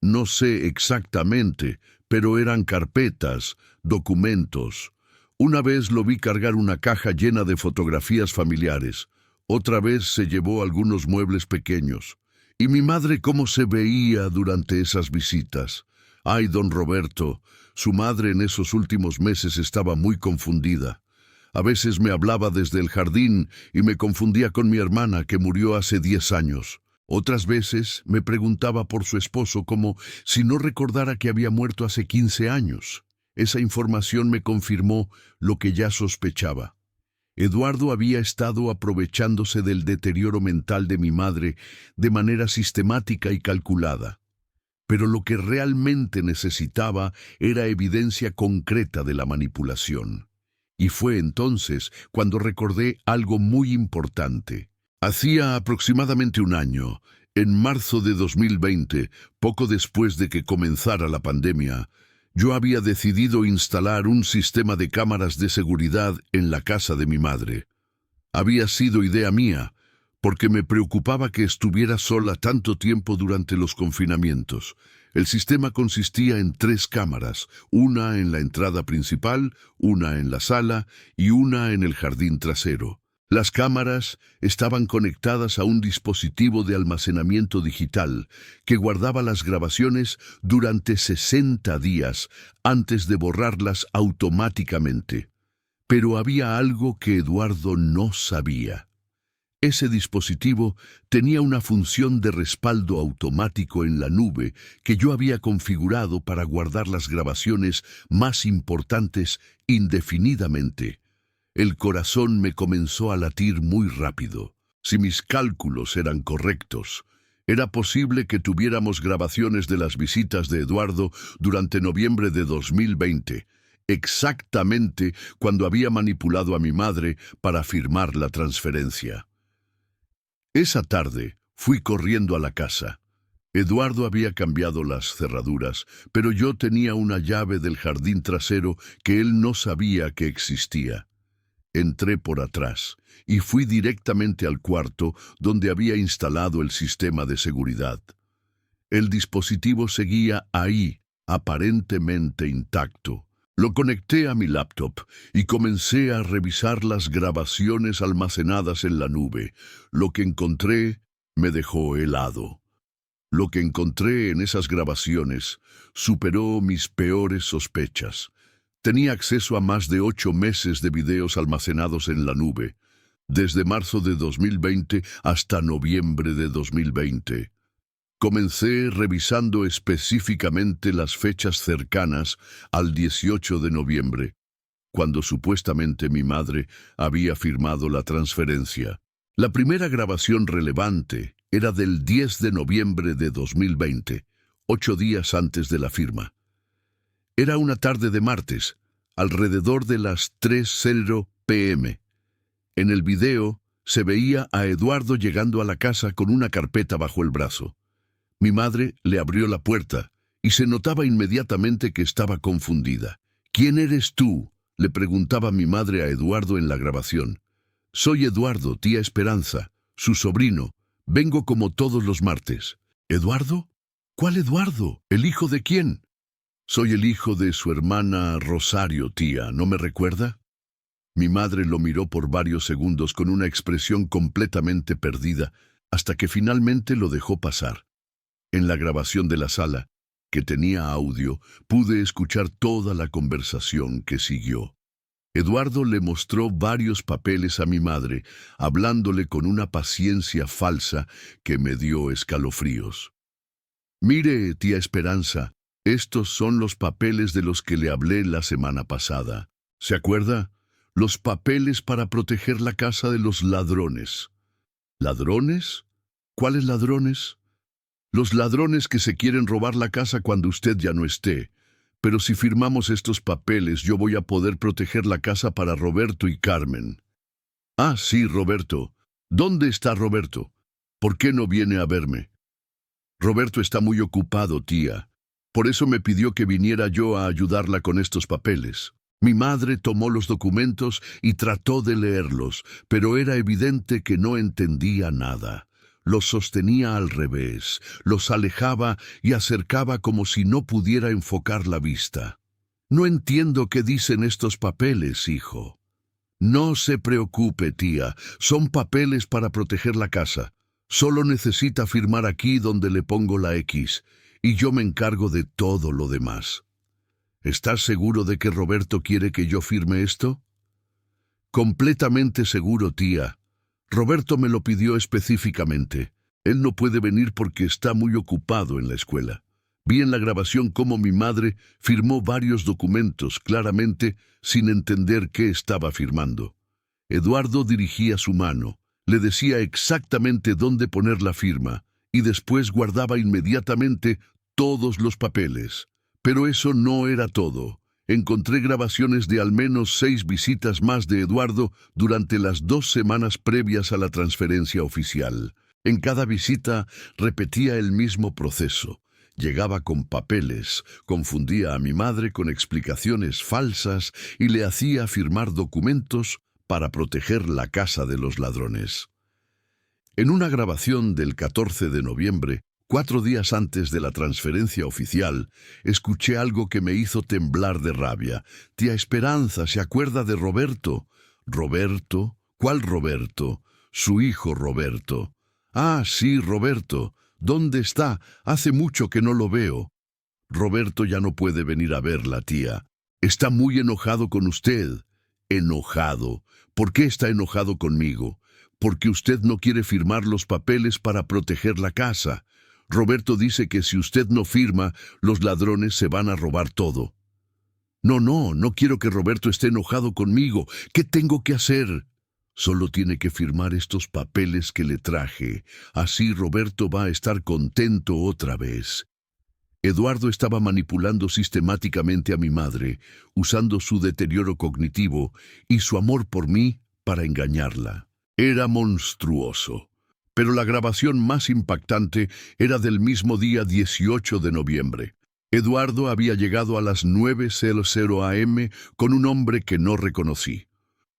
No sé exactamente, pero eran carpetas, documentos. Una vez lo vi cargar una caja llena de fotografías familiares. Otra vez se llevó algunos muebles pequeños. ¿Y mi madre cómo se veía durante esas visitas? Ay, don Roberto, su madre en esos últimos meses estaba muy confundida. A veces me hablaba desde el jardín y me confundía con mi hermana, que murió hace 10 años. Otras veces me preguntaba por su esposo como si no recordara que había muerto hace 15 años. Esa información me confirmó lo que ya sospechaba. Eduardo había estado aprovechándose del deterioro mental de mi madre de manera sistemática y calculada. Pero lo que realmente necesitaba era evidencia concreta de la manipulación. Y fue entonces cuando recordé algo muy importante. Hacía aproximadamente un año, en marzo de 2020, poco después de que comenzara la pandemia, yo había decidido instalar un sistema de cámaras de seguridad en la casa de mi madre. Había sido idea mía, porque me preocupaba que estuviera sola tanto tiempo durante los confinamientos. El sistema consistía en 3 cámaras, una en la entrada principal, una en la sala y una en el jardín trasero. Las cámaras estaban conectadas a un dispositivo de almacenamiento digital que guardaba las grabaciones durante 60 días antes de borrarlas automáticamente. Pero había algo que Eduardo no sabía. Ese dispositivo tenía una función de respaldo automático en la nube que yo había configurado para guardar las grabaciones más importantes indefinidamente. El corazón me comenzó a latir muy rápido. Si mis cálculos eran correctos, era posible que tuviéramos grabaciones de las visitas de Eduardo durante noviembre de 2020, exactamente cuando había manipulado a mi madre para firmar la transferencia. Esa tarde fui corriendo a la casa. Eduardo había cambiado las cerraduras, pero yo tenía una llave del jardín trasero que él no sabía que existía. Entré por atrás y fui directamente al cuarto donde había instalado el sistema de seguridad. El dispositivo seguía ahí, aparentemente intacto. Lo conecté a mi laptop y comencé a revisar las grabaciones almacenadas en la nube. Lo que encontré me dejó helado. Lo que encontré en esas grabaciones superó mis peores sospechas. Tenía acceso a más de 8 meses de videos almacenados en la nube, desde marzo de 2020 hasta noviembre de 2020. Comencé revisando específicamente las fechas cercanas al 18 de noviembre, cuando supuestamente mi madre había firmado la transferencia. La primera grabación relevante era del 10 de noviembre de 2020, 8 días antes de la firma. Era una tarde de martes, alrededor de las 3:00 p.m. En el video se veía a Eduardo llegando a la casa con una carpeta bajo el brazo. Mi madre le abrió la puerta y se notaba inmediatamente que estaba confundida. «¿Quién eres tú?», le preguntaba mi madre a Eduardo en la grabación. «Soy Eduardo, tía Esperanza, su sobrino. Vengo como todos los martes». «¿Eduardo? ¿Cuál Eduardo? ¿El hijo de quién?» «Soy el hijo de su hermana Rosario, tía. ¿No me recuerda?». Mi madre lo miró por varios segundos con una expresión completamente perdida, hasta que finalmente lo dejó pasar. En la grabación de la sala, que tenía audio, pude escuchar toda la conversación que siguió. Eduardo le mostró varios papeles a mi madre, hablándole con una paciencia falsa que me dio escalofríos. «Mire, tía Esperanza, estos son los papeles de los que le hablé la semana pasada. ¿Se acuerda? Los papeles para proteger la casa de los ladrones». «¿Ladrones? ¿Cuáles ladrones?» «Los ladrones que se quieren robar la casa cuando usted ya no esté. Pero si firmamos estos papeles, yo voy a poder proteger la casa para Roberto y Carmen». «Ah, sí, Roberto. ¿Dónde está Roberto? ¿Por qué no viene a verme?» «Roberto está muy ocupado, tía. Por eso me pidió que viniera yo a ayudarla con estos papeles». Mi madre tomó los documentos y trató de leerlos, pero era evidente que no entendía nada. Los sostenía al revés, los alejaba y acercaba como si no pudiera enfocar la vista. «No entiendo qué dicen estos papeles, hijo». «No se preocupe, tía, son papeles para proteger la casa. Solo necesita firmar aquí donde le pongo la X, y yo me encargo de todo lo demás. ¿Estás seguro de que Roberto quiere que yo firme esto? Completamente seguro, tía. Roberto me lo pidió específicamente. Él no puede venir porque está muy ocupado en la escuela. Vi en la grabación cómo mi madre firmó varios documentos claramente sin entender qué estaba firmando. Eduardo dirigía su mano, le decía exactamente dónde poner la firma y después guardaba inmediatamente todos los papeles. Pero eso no era todo. Encontré grabaciones de al menos 6 visitas más de Eduardo durante las 2 semanas previas a la transferencia oficial. En cada visita repetía el mismo proceso. Llegaba con papeles, confundía a mi madre con explicaciones falsas y le hacía firmar documentos para proteger la casa de los ladrones. En una grabación del 14 de noviembre, 4 días antes de la transferencia oficial, escuché algo que me hizo temblar de rabia. Tía Esperanza, ¿se acuerda de Roberto? ¿Roberto? ¿Cuál Roberto? Su hijo Roberto. Ah, sí, Roberto. ¿Dónde está? Hace mucho que no lo veo. Roberto ya no puede venir a verla, tía. Está muy enojado con usted. Enojado. ¿Por qué está enojado conmigo? Porque usted no quiere firmar los papeles para proteger la casa. Roberto dice que si usted no firma, los ladrones se van a robar todo. No quiero que Roberto esté enojado conmigo. ¿Qué tengo que hacer? Solo tiene que firmar estos papeles que le traje. Así Roberto va a estar contento otra vez. Eduardo estaba manipulando sistemáticamente a mi madre, usando su deterioro cognitivo y su amor por mí para engañarla. Era monstruoso. Pero la grabación más impactante era del mismo día 18 de noviembre. Eduardo había llegado a las 9:00 a.m. con un hombre que no reconocí.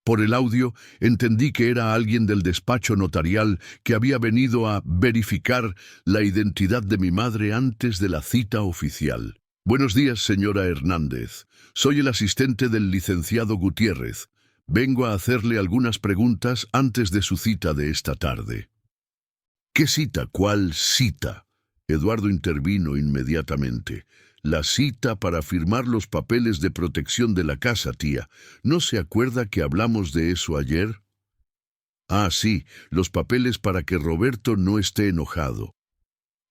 Por el audio entendí que era alguien del despacho notarial que había venido a verificar la identidad de mi madre antes de la cita oficial. Buenos días, señora Hernández. Soy el asistente del licenciado Gutiérrez. Vengo a hacerle algunas preguntas antes de su cita de esta tarde. ¿Qué cita? ¿Cuál cita? Eduardo intervino inmediatamente. La cita para firmar los papeles de protección de la casa, tía. ¿No se acuerda que hablamos de eso ayer? Ah, sí, los papeles para que Roberto no esté enojado.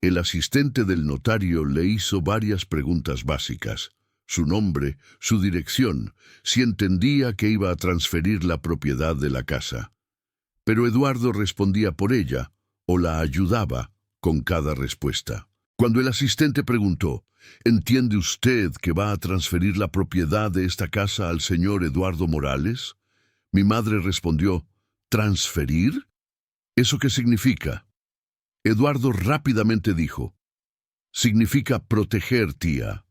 El asistente del notario le hizo varias preguntas básicas. Su nombre, su dirección, si entendía que iba a transferir la propiedad de la casa. Pero Eduardo respondía por ella, o la ayudaba, con cada respuesta. Cuando el asistente preguntó, ¿entiende usted que va a transferir la propiedad de esta casa al señor Eduardo Morales? Mi madre respondió, ¿transferir? ¿Eso qué significa? Eduardo rápidamente dijo, significa proteger, tía.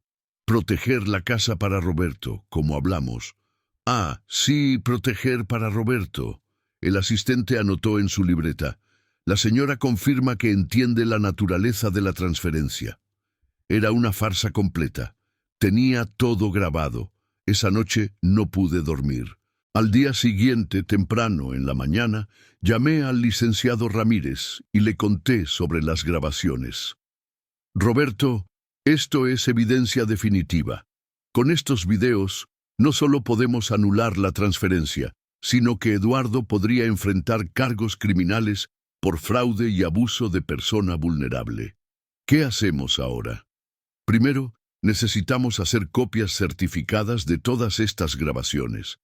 Proteger la casa para Roberto, como hablamos. Ah, sí, proteger para Roberto. El asistente anotó en su libreta. La señora confirma que entiende la naturaleza de la transferencia. Era una farsa completa. Tenía todo grabado. Esa noche no pude dormir. Al día siguiente, temprano en la mañana, llamé al licenciado Ramírez y le conté sobre las grabaciones. Roberto, esto es evidencia definitiva. Con estos videos, no solo podemos anular la transferencia, sino que Eduardo podría enfrentar cargos criminales por fraude y abuso de persona vulnerable. ¿Qué hacemos ahora? Primero, necesitamos hacer copias certificadas de todas estas grabaciones.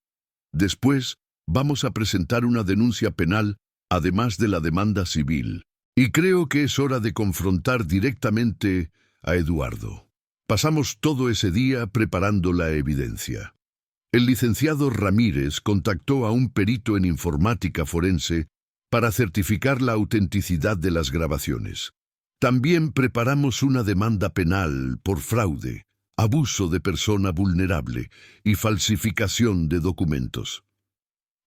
Después, vamos a presentar una denuncia penal, además de la demanda civil. Y creo que es hora de confrontar directamente a Eduardo. Pasamos todo ese día preparando la evidencia. El licenciado Ramírez contactó a un perito en informática forense para certificar la autenticidad de las grabaciones. También preparamos una demanda penal por fraude, abuso de persona vulnerable y falsificación de documentos.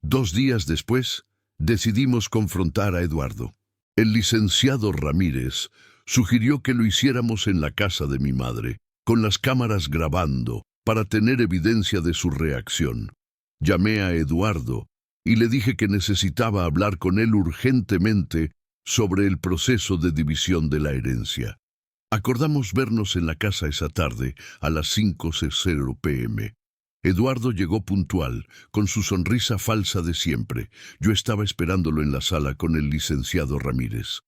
2 días después, decidimos confrontar a Eduardo. El licenciado Ramírez sugirió que lo hiciéramos en la casa de mi madre, con las cámaras grabando, para tener evidencia de su reacción. Llamé a Eduardo y le dije que necesitaba hablar con él urgentemente sobre el proceso de división de la herencia. Acordamos vernos en la casa esa tarde a las 5:00 p.m. Eduardo llegó puntual, con su sonrisa falsa de siempre. Yo estaba esperándolo en la sala con el licenciado Ramírez.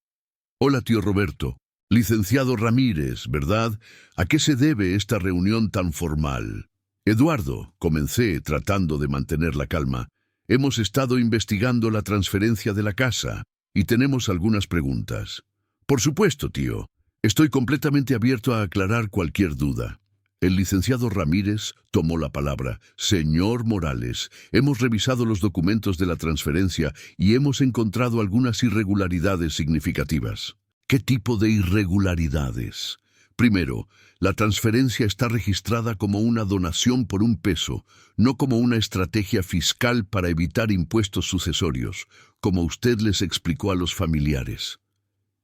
«Hola, tío Roberto. Licenciado Ramírez, ¿verdad? ¿A qué se debe esta reunión tan formal?» «Eduardo», comencé tratando de mantener la calma, «hemos estado investigando la transferencia de la casa y tenemos algunas preguntas». «Por supuesto, tío. Estoy completamente abierto a aclarar cualquier duda». El licenciado Ramírez tomó la palabra. «Señor Morales, hemos revisado los documentos de la transferencia y hemos encontrado algunas irregularidades significativas». ¿Qué tipo de irregularidades? Primero, la transferencia está registrada como una donación por $1, no como una estrategia fiscal para evitar impuestos sucesorios, como usted les explicó a los familiares.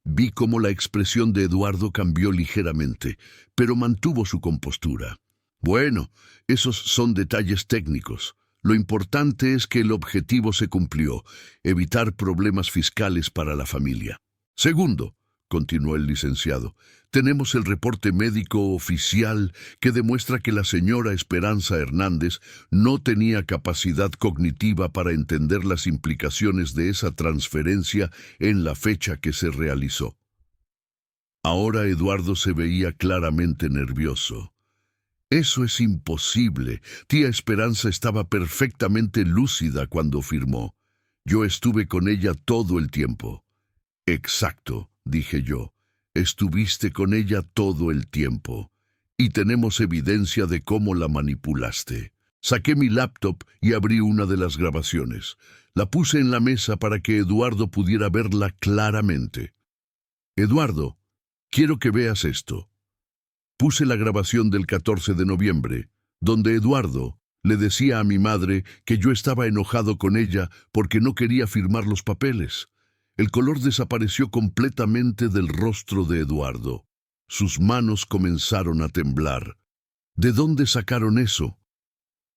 Vi cómo la expresión de Eduardo cambió ligeramente, pero mantuvo su compostura. Bueno, esos son detalles técnicos. Lo importante es que el objetivo se cumplió, evitar problemas fiscales para la familia. Segundo, continuó el licenciado, tenemos el reporte médico oficial que demuestra que la señora Esperanza Hernández no tenía capacidad cognitiva para entender las implicaciones de esa transferencia en la fecha que se realizó. Ahora Eduardo se veía claramente nervioso. «Eso es imposible. Tía Esperanza estaba perfectamente lúcida cuando firmó. Yo estuve con ella todo el tiempo». «Exacto», dije yo. «Estuviste con ella todo el tiempo. Y tenemos evidencia de cómo la manipulaste». Saqué mi laptop y abrí una de las grabaciones. La puse en la mesa para que Eduardo pudiera verla claramente. «Eduardo, quiero que veas esto». Puse la grabación del 14 de noviembre, donde Eduardo le decía a mi madre que yo estaba enojado con ella porque no quería firmar los papeles. El color desapareció completamente del rostro de Eduardo. Sus manos comenzaron a temblar. ¿De dónde sacaron eso?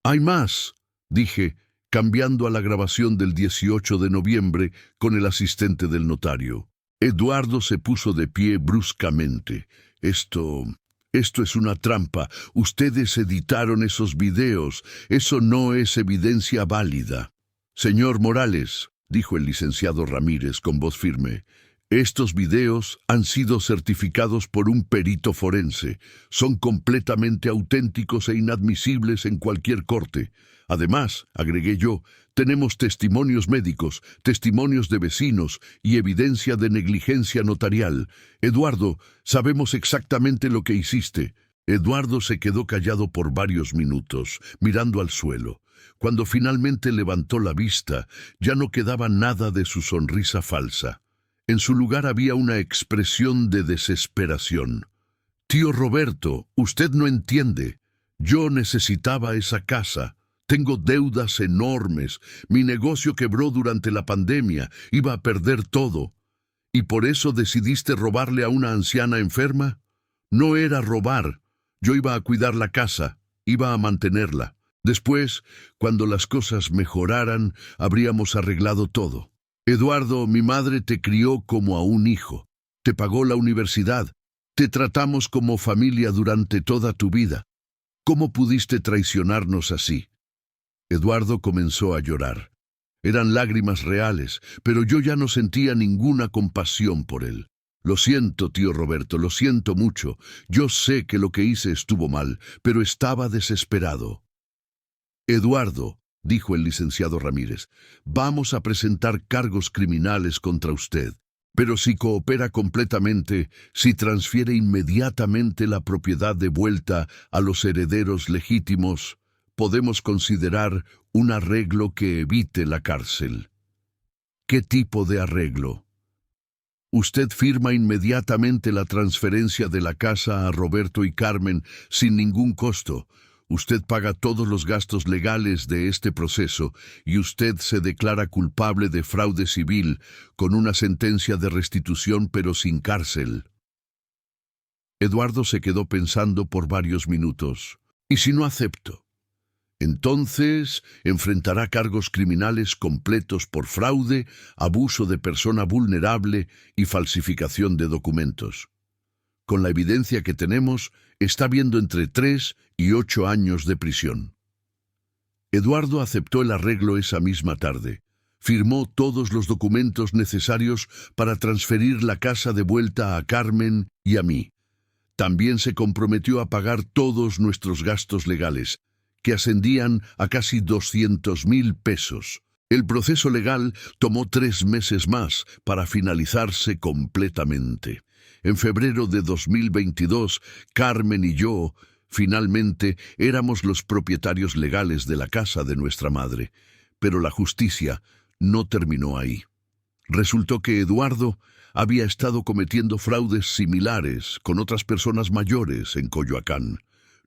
«Hay más», dije, cambiando a la grabación del 18 de noviembre con el asistente del notario. Eduardo se puso de pie bruscamente. Esto es una trampa. Ustedes editaron esos videos. Eso no es evidencia válida». «Señor Morales», dijo el licenciado Ramírez con voz firme, «estos videos han sido certificados por un perito forense. Son completamente auténticos e inadmisibles en cualquier corte. Además», agregué yo, «tenemos testimonios médicos, testimonios de vecinos y evidencia de negligencia notarial. Eduardo, sabemos exactamente lo que hiciste». Eduardo se quedó callado por varios minutos, mirando al suelo. Cuando finalmente levantó la vista, ya no quedaba nada de su sonrisa falsa. En su lugar había una expresión de desesperación. «Tío Roberto, usted no entiende. Yo necesitaba esa casa. Tengo deudas enormes. Mi negocio quebró durante la pandemia. Iba a perder todo. ¿Y por eso decidiste robarle a una anciana enferma? No era robar. Yo iba a cuidar la casa. Iba a mantenerla. Después, cuando las cosas mejoraran, habríamos arreglado todo. Eduardo, mi madre te crió como a un hijo. Te pagó la universidad. Te tratamos como familia durante toda tu vida. ¿Cómo pudiste traicionarnos así?» Eduardo comenzó a llorar. Eran lágrimas reales, pero yo ya no sentía ninguna compasión por él. «Lo siento, tío Roberto, lo siento mucho. Yo sé que lo que hice estuvo mal, pero estaba desesperado». «Eduardo», dijo el licenciado Ramírez, «vamos a presentar cargos criminales contra usted, pero si coopera completamente, si transfiere inmediatamente la propiedad de vuelta a los herederos legítimos, podemos considerar un arreglo que evite la cárcel». «¿Qué tipo de arreglo?» «Usted firma inmediatamente la transferencia de la casa a Roberto y Carmen sin ningún costo. Usted paga todos los gastos legales de este proceso y usted se declara culpable de fraude civil con una sentencia de restitución pero sin cárcel». Eduardo se quedó pensando por varios minutos. «¿Y si no acepto? Entonces enfrentará cargos criminales completos por fraude, abuso de persona vulnerable y falsificación de documentos. Con la evidencia que tenemos, está viendo entre 3 y 8 años de prisión. Eduardo aceptó el arreglo esa misma tarde. Firmó todos los documentos necesarios para transferir la casa de vuelta a Carmen y a mí. También se comprometió a pagar todos nuestros gastos legales, que ascendían a casi 200.000 pesos. El proceso legal tomó 3 meses más para finalizarse completamente. En febrero de 2022, Carmen y yo, finalmente, éramos los propietarios legales de la casa de nuestra madre. Pero la justicia no terminó ahí. Resultó que Eduardo había estado cometiendo fraudes similares con otras personas mayores en Coyoacán.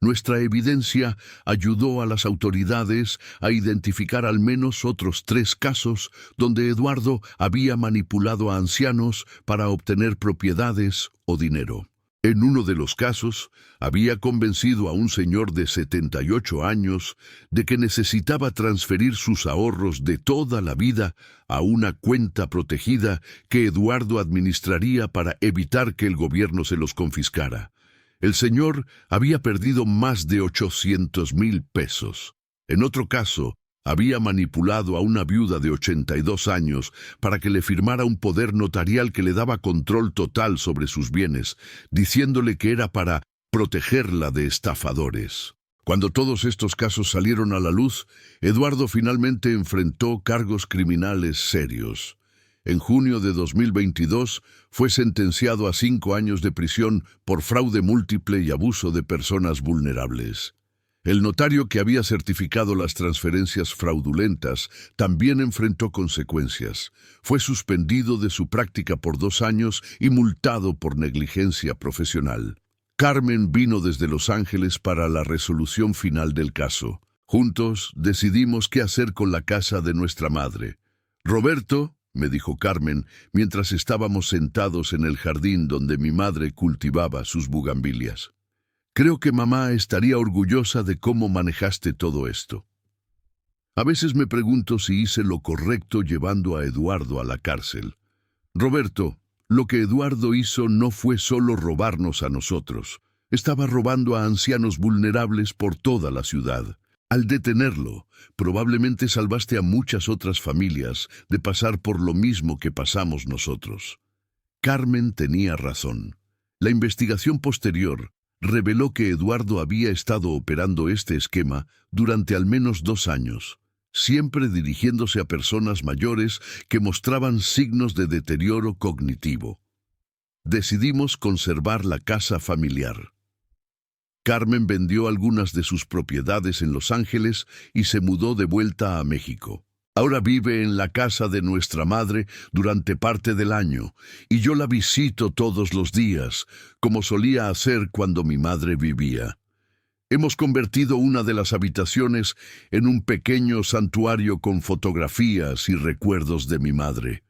Nuestra evidencia ayudó a las autoridades a identificar al menos otros 3 casos donde Eduardo había manipulado a ancianos para obtener propiedades o dinero. En uno de los casos, había convencido a un señor de 78 años de que necesitaba transferir sus ahorros de toda la vida a una cuenta protegida que Eduardo administraría para evitar que el gobierno se los confiscara. El señor había perdido más de 800.000 pesos. En otro caso, había manipulado a una viuda de 82 años para que le firmara un poder notarial que le daba control total sobre sus bienes, diciéndole que era para protegerla de estafadores. Cuando todos estos casos salieron a la luz, Eduardo finalmente enfrentó cargos criminales serios. En junio de 2022 fue sentenciado a 5 años de prisión por fraude múltiple y abuso de personas vulnerables. El notario que había certificado las transferencias fraudulentas también enfrentó consecuencias. Fue suspendido de su práctica por 2 años y multado por negligencia profesional. Carmen vino desde Los Ángeles para la resolución final del caso. Juntos decidimos qué hacer con la casa de nuestra madre. Roberto, me dijo Carmen, mientras estábamos sentados en el jardín donde mi madre cultivaba sus bugambilias. Creo que mamá estaría orgullosa de cómo manejaste todo esto. A veces me pregunto si hice lo correcto llevando a Eduardo a la cárcel. Roberto, lo que Eduardo hizo no fue solo robarnos a nosotros. Estaba robando a ancianos vulnerables por toda la ciudad. Al detenerlo, probablemente salvaste a muchas otras familias de pasar por lo mismo que pasamos nosotros. Carmen tenía razón. La investigación posterior reveló que Eduardo había estado operando este esquema durante al menos 2 años, siempre dirigiéndose a personas mayores que mostraban signos de deterioro cognitivo. Decidimos conservar la casa familiar. Carmen vendió algunas de sus propiedades en Los Ángeles y se mudó de vuelta a México. Ahora vive en la casa de nuestra madre durante parte del año, y yo la visito todos los días, como solía hacer cuando mi madre vivía. Hemos convertido una de las habitaciones en un pequeño santuario con fotografías y recuerdos de mi madre.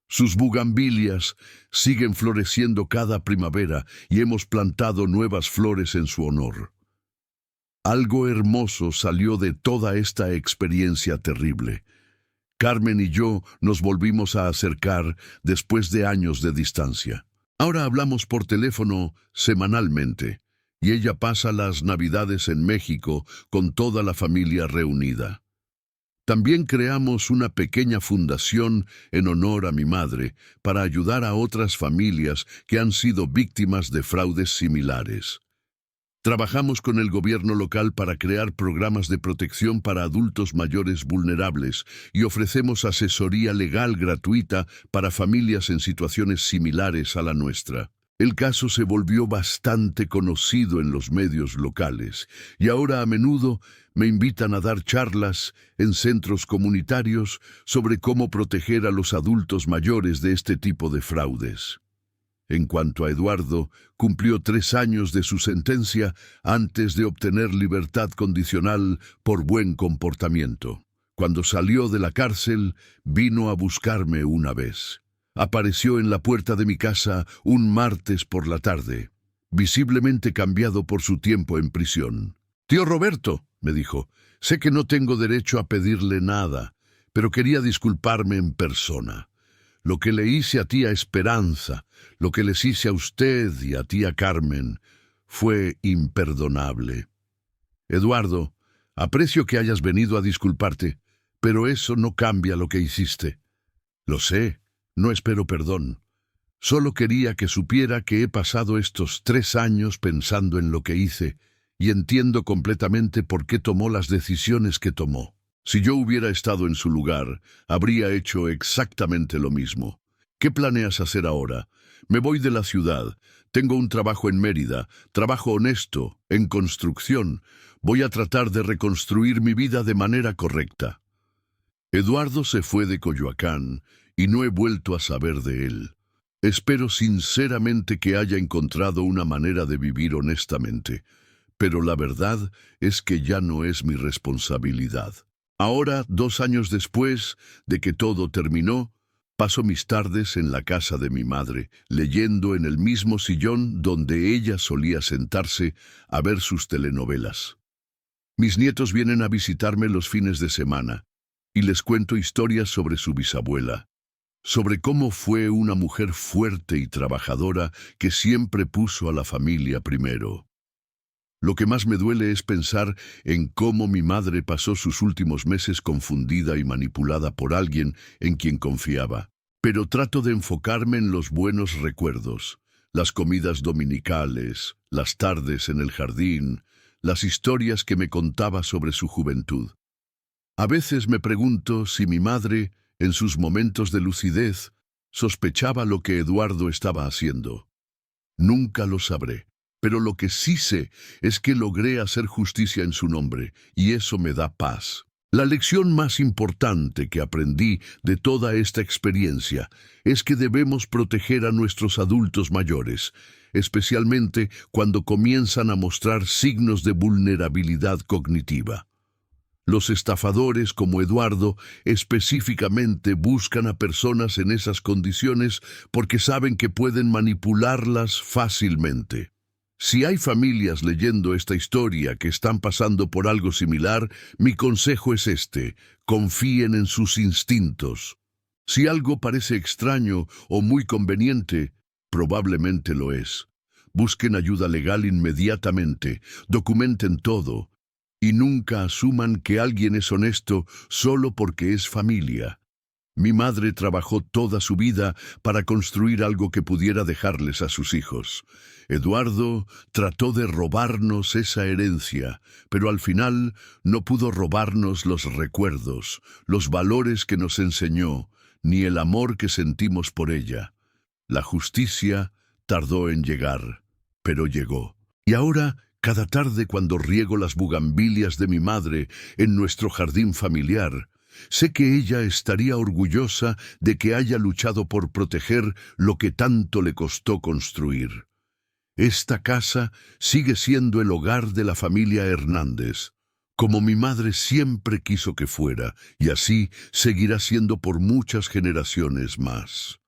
Sus bugambilias siguen floreciendo cada primavera y hemos plantado nuevas flores en su honor. Algo hermoso salió de toda esta experiencia terrible. Carmen y yo nos volvimos a acercar después de años de distancia. Ahora hablamos por teléfono semanalmente, y ella pasa las Navidades en México con toda la familia reunida. También creamos una pequeña fundación en honor a mi madre para ayudar a otras familias que han sido víctimas de fraudes similares. Trabajamos con el gobierno local para crear programas de protección para adultos mayores vulnerables y ofrecemos asesoría legal gratuita para familias en situaciones similares a la nuestra. El caso se volvió bastante conocido en los medios locales y ahora a menudo me invitan a dar charlas en centros comunitarios sobre cómo proteger a los adultos mayores de este tipo de fraudes. En cuanto a Eduardo, cumplió 3 años de su sentencia antes de obtener libertad condicional por buen comportamiento. Cuando salió de la cárcel, vino a buscarme una vez. Apareció en la puerta de mi casa un martes por la tarde, visiblemente cambiado por su tiempo en prisión. Tío Roberto, me dijo, sé que no tengo derecho a pedirle nada, pero quería disculparme en persona. Lo que le hice a tía Esperanza, lo que les hice a usted y a tía Carmen, fue imperdonable. Eduardo, aprecio que hayas venido a disculparte, pero eso no cambia lo que hiciste. Lo sé, no espero perdón. Solo quería que supiera que he pasado estos 3 años pensando en lo que hice y entiendo completamente por qué tomó las decisiones que tomó. Si yo hubiera estado en su lugar, habría hecho exactamente lo mismo. ¿Qué planeas hacer ahora? Me voy de la ciudad. Tengo un trabajo en Mérida, trabajo honesto, en construcción. Voy a tratar de reconstruir mi vida de manera correcta. Eduardo se fue de Coyoacán y no he vuelto a saber de él. Espero sinceramente que haya encontrado una manera de vivir honestamente, pero la verdad es que ya no es mi responsabilidad. Ahora, 2 años después de que todo terminó, paso mis tardes en la casa de mi madre, leyendo en el mismo sillón donde ella solía sentarse a ver sus telenovelas. Mis nietos vienen a visitarme los fines de semana, y les cuento historias sobre su bisabuela, sobre cómo fue una mujer fuerte y trabajadora que siempre puso a la familia primero. Lo que más me duele es pensar en cómo mi madre pasó sus últimos meses confundida y manipulada por alguien en quien confiaba. Pero trato de enfocarme en los buenos recuerdos, las comidas dominicales, las tardes en el jardín, las historias que me contaba sobre su juventud. A veces me pregunto si mi madre, en sus momentos de lucidez, sospechaba lo que Eduardo estaba haciendo. Nunca lo sabré, pero lo que sí sé es que logré hacer justicia en su nombre, y eso me da paz. La lección más importante que aprendí de toda esta experiencia es que debemos proteger a nuestros adultos mayores, especialmente cuando comienzan a mostrar signos de vulnerabilidad cognitiva. Los estafadores como Eduardo específicamente buscan a personas en esas condiciones porque saben que pueden manipularlas fácilmente. Si hay familias leyendo esta historia que están pasando por algo similar, mi consejo es este: confíen en sus instintos. Si algo parece extraño o muy conveniente, probablemente lo es. Busquen ayuda legal inmediatamente, documenten todo, y nunca asuman que alguien es honesto solo porque es familia. Mi madre trabajó toda su vida para construir algo que pudiera dejarles a sus hijos. Eduardo trató de robarnos esa herencia, pero al final no pudo robarnos los recuerdos, los valores que nos enseñó, ni el amor que sentimos por ella. La justicia tardó en llegar, pero llegó. Y ahora, cada tarde cuando riego las bugambilias de mi madre en nuestro jardín familiar, sé que ella estaría orgullosa de que haya luchado por proteger lo que tanto le costó construir. Esta casa sigue siendo el hogar de la familia Hernández, como mi madre siempre quiso que fuera, y así seguirá siendo por muchas generaciones más.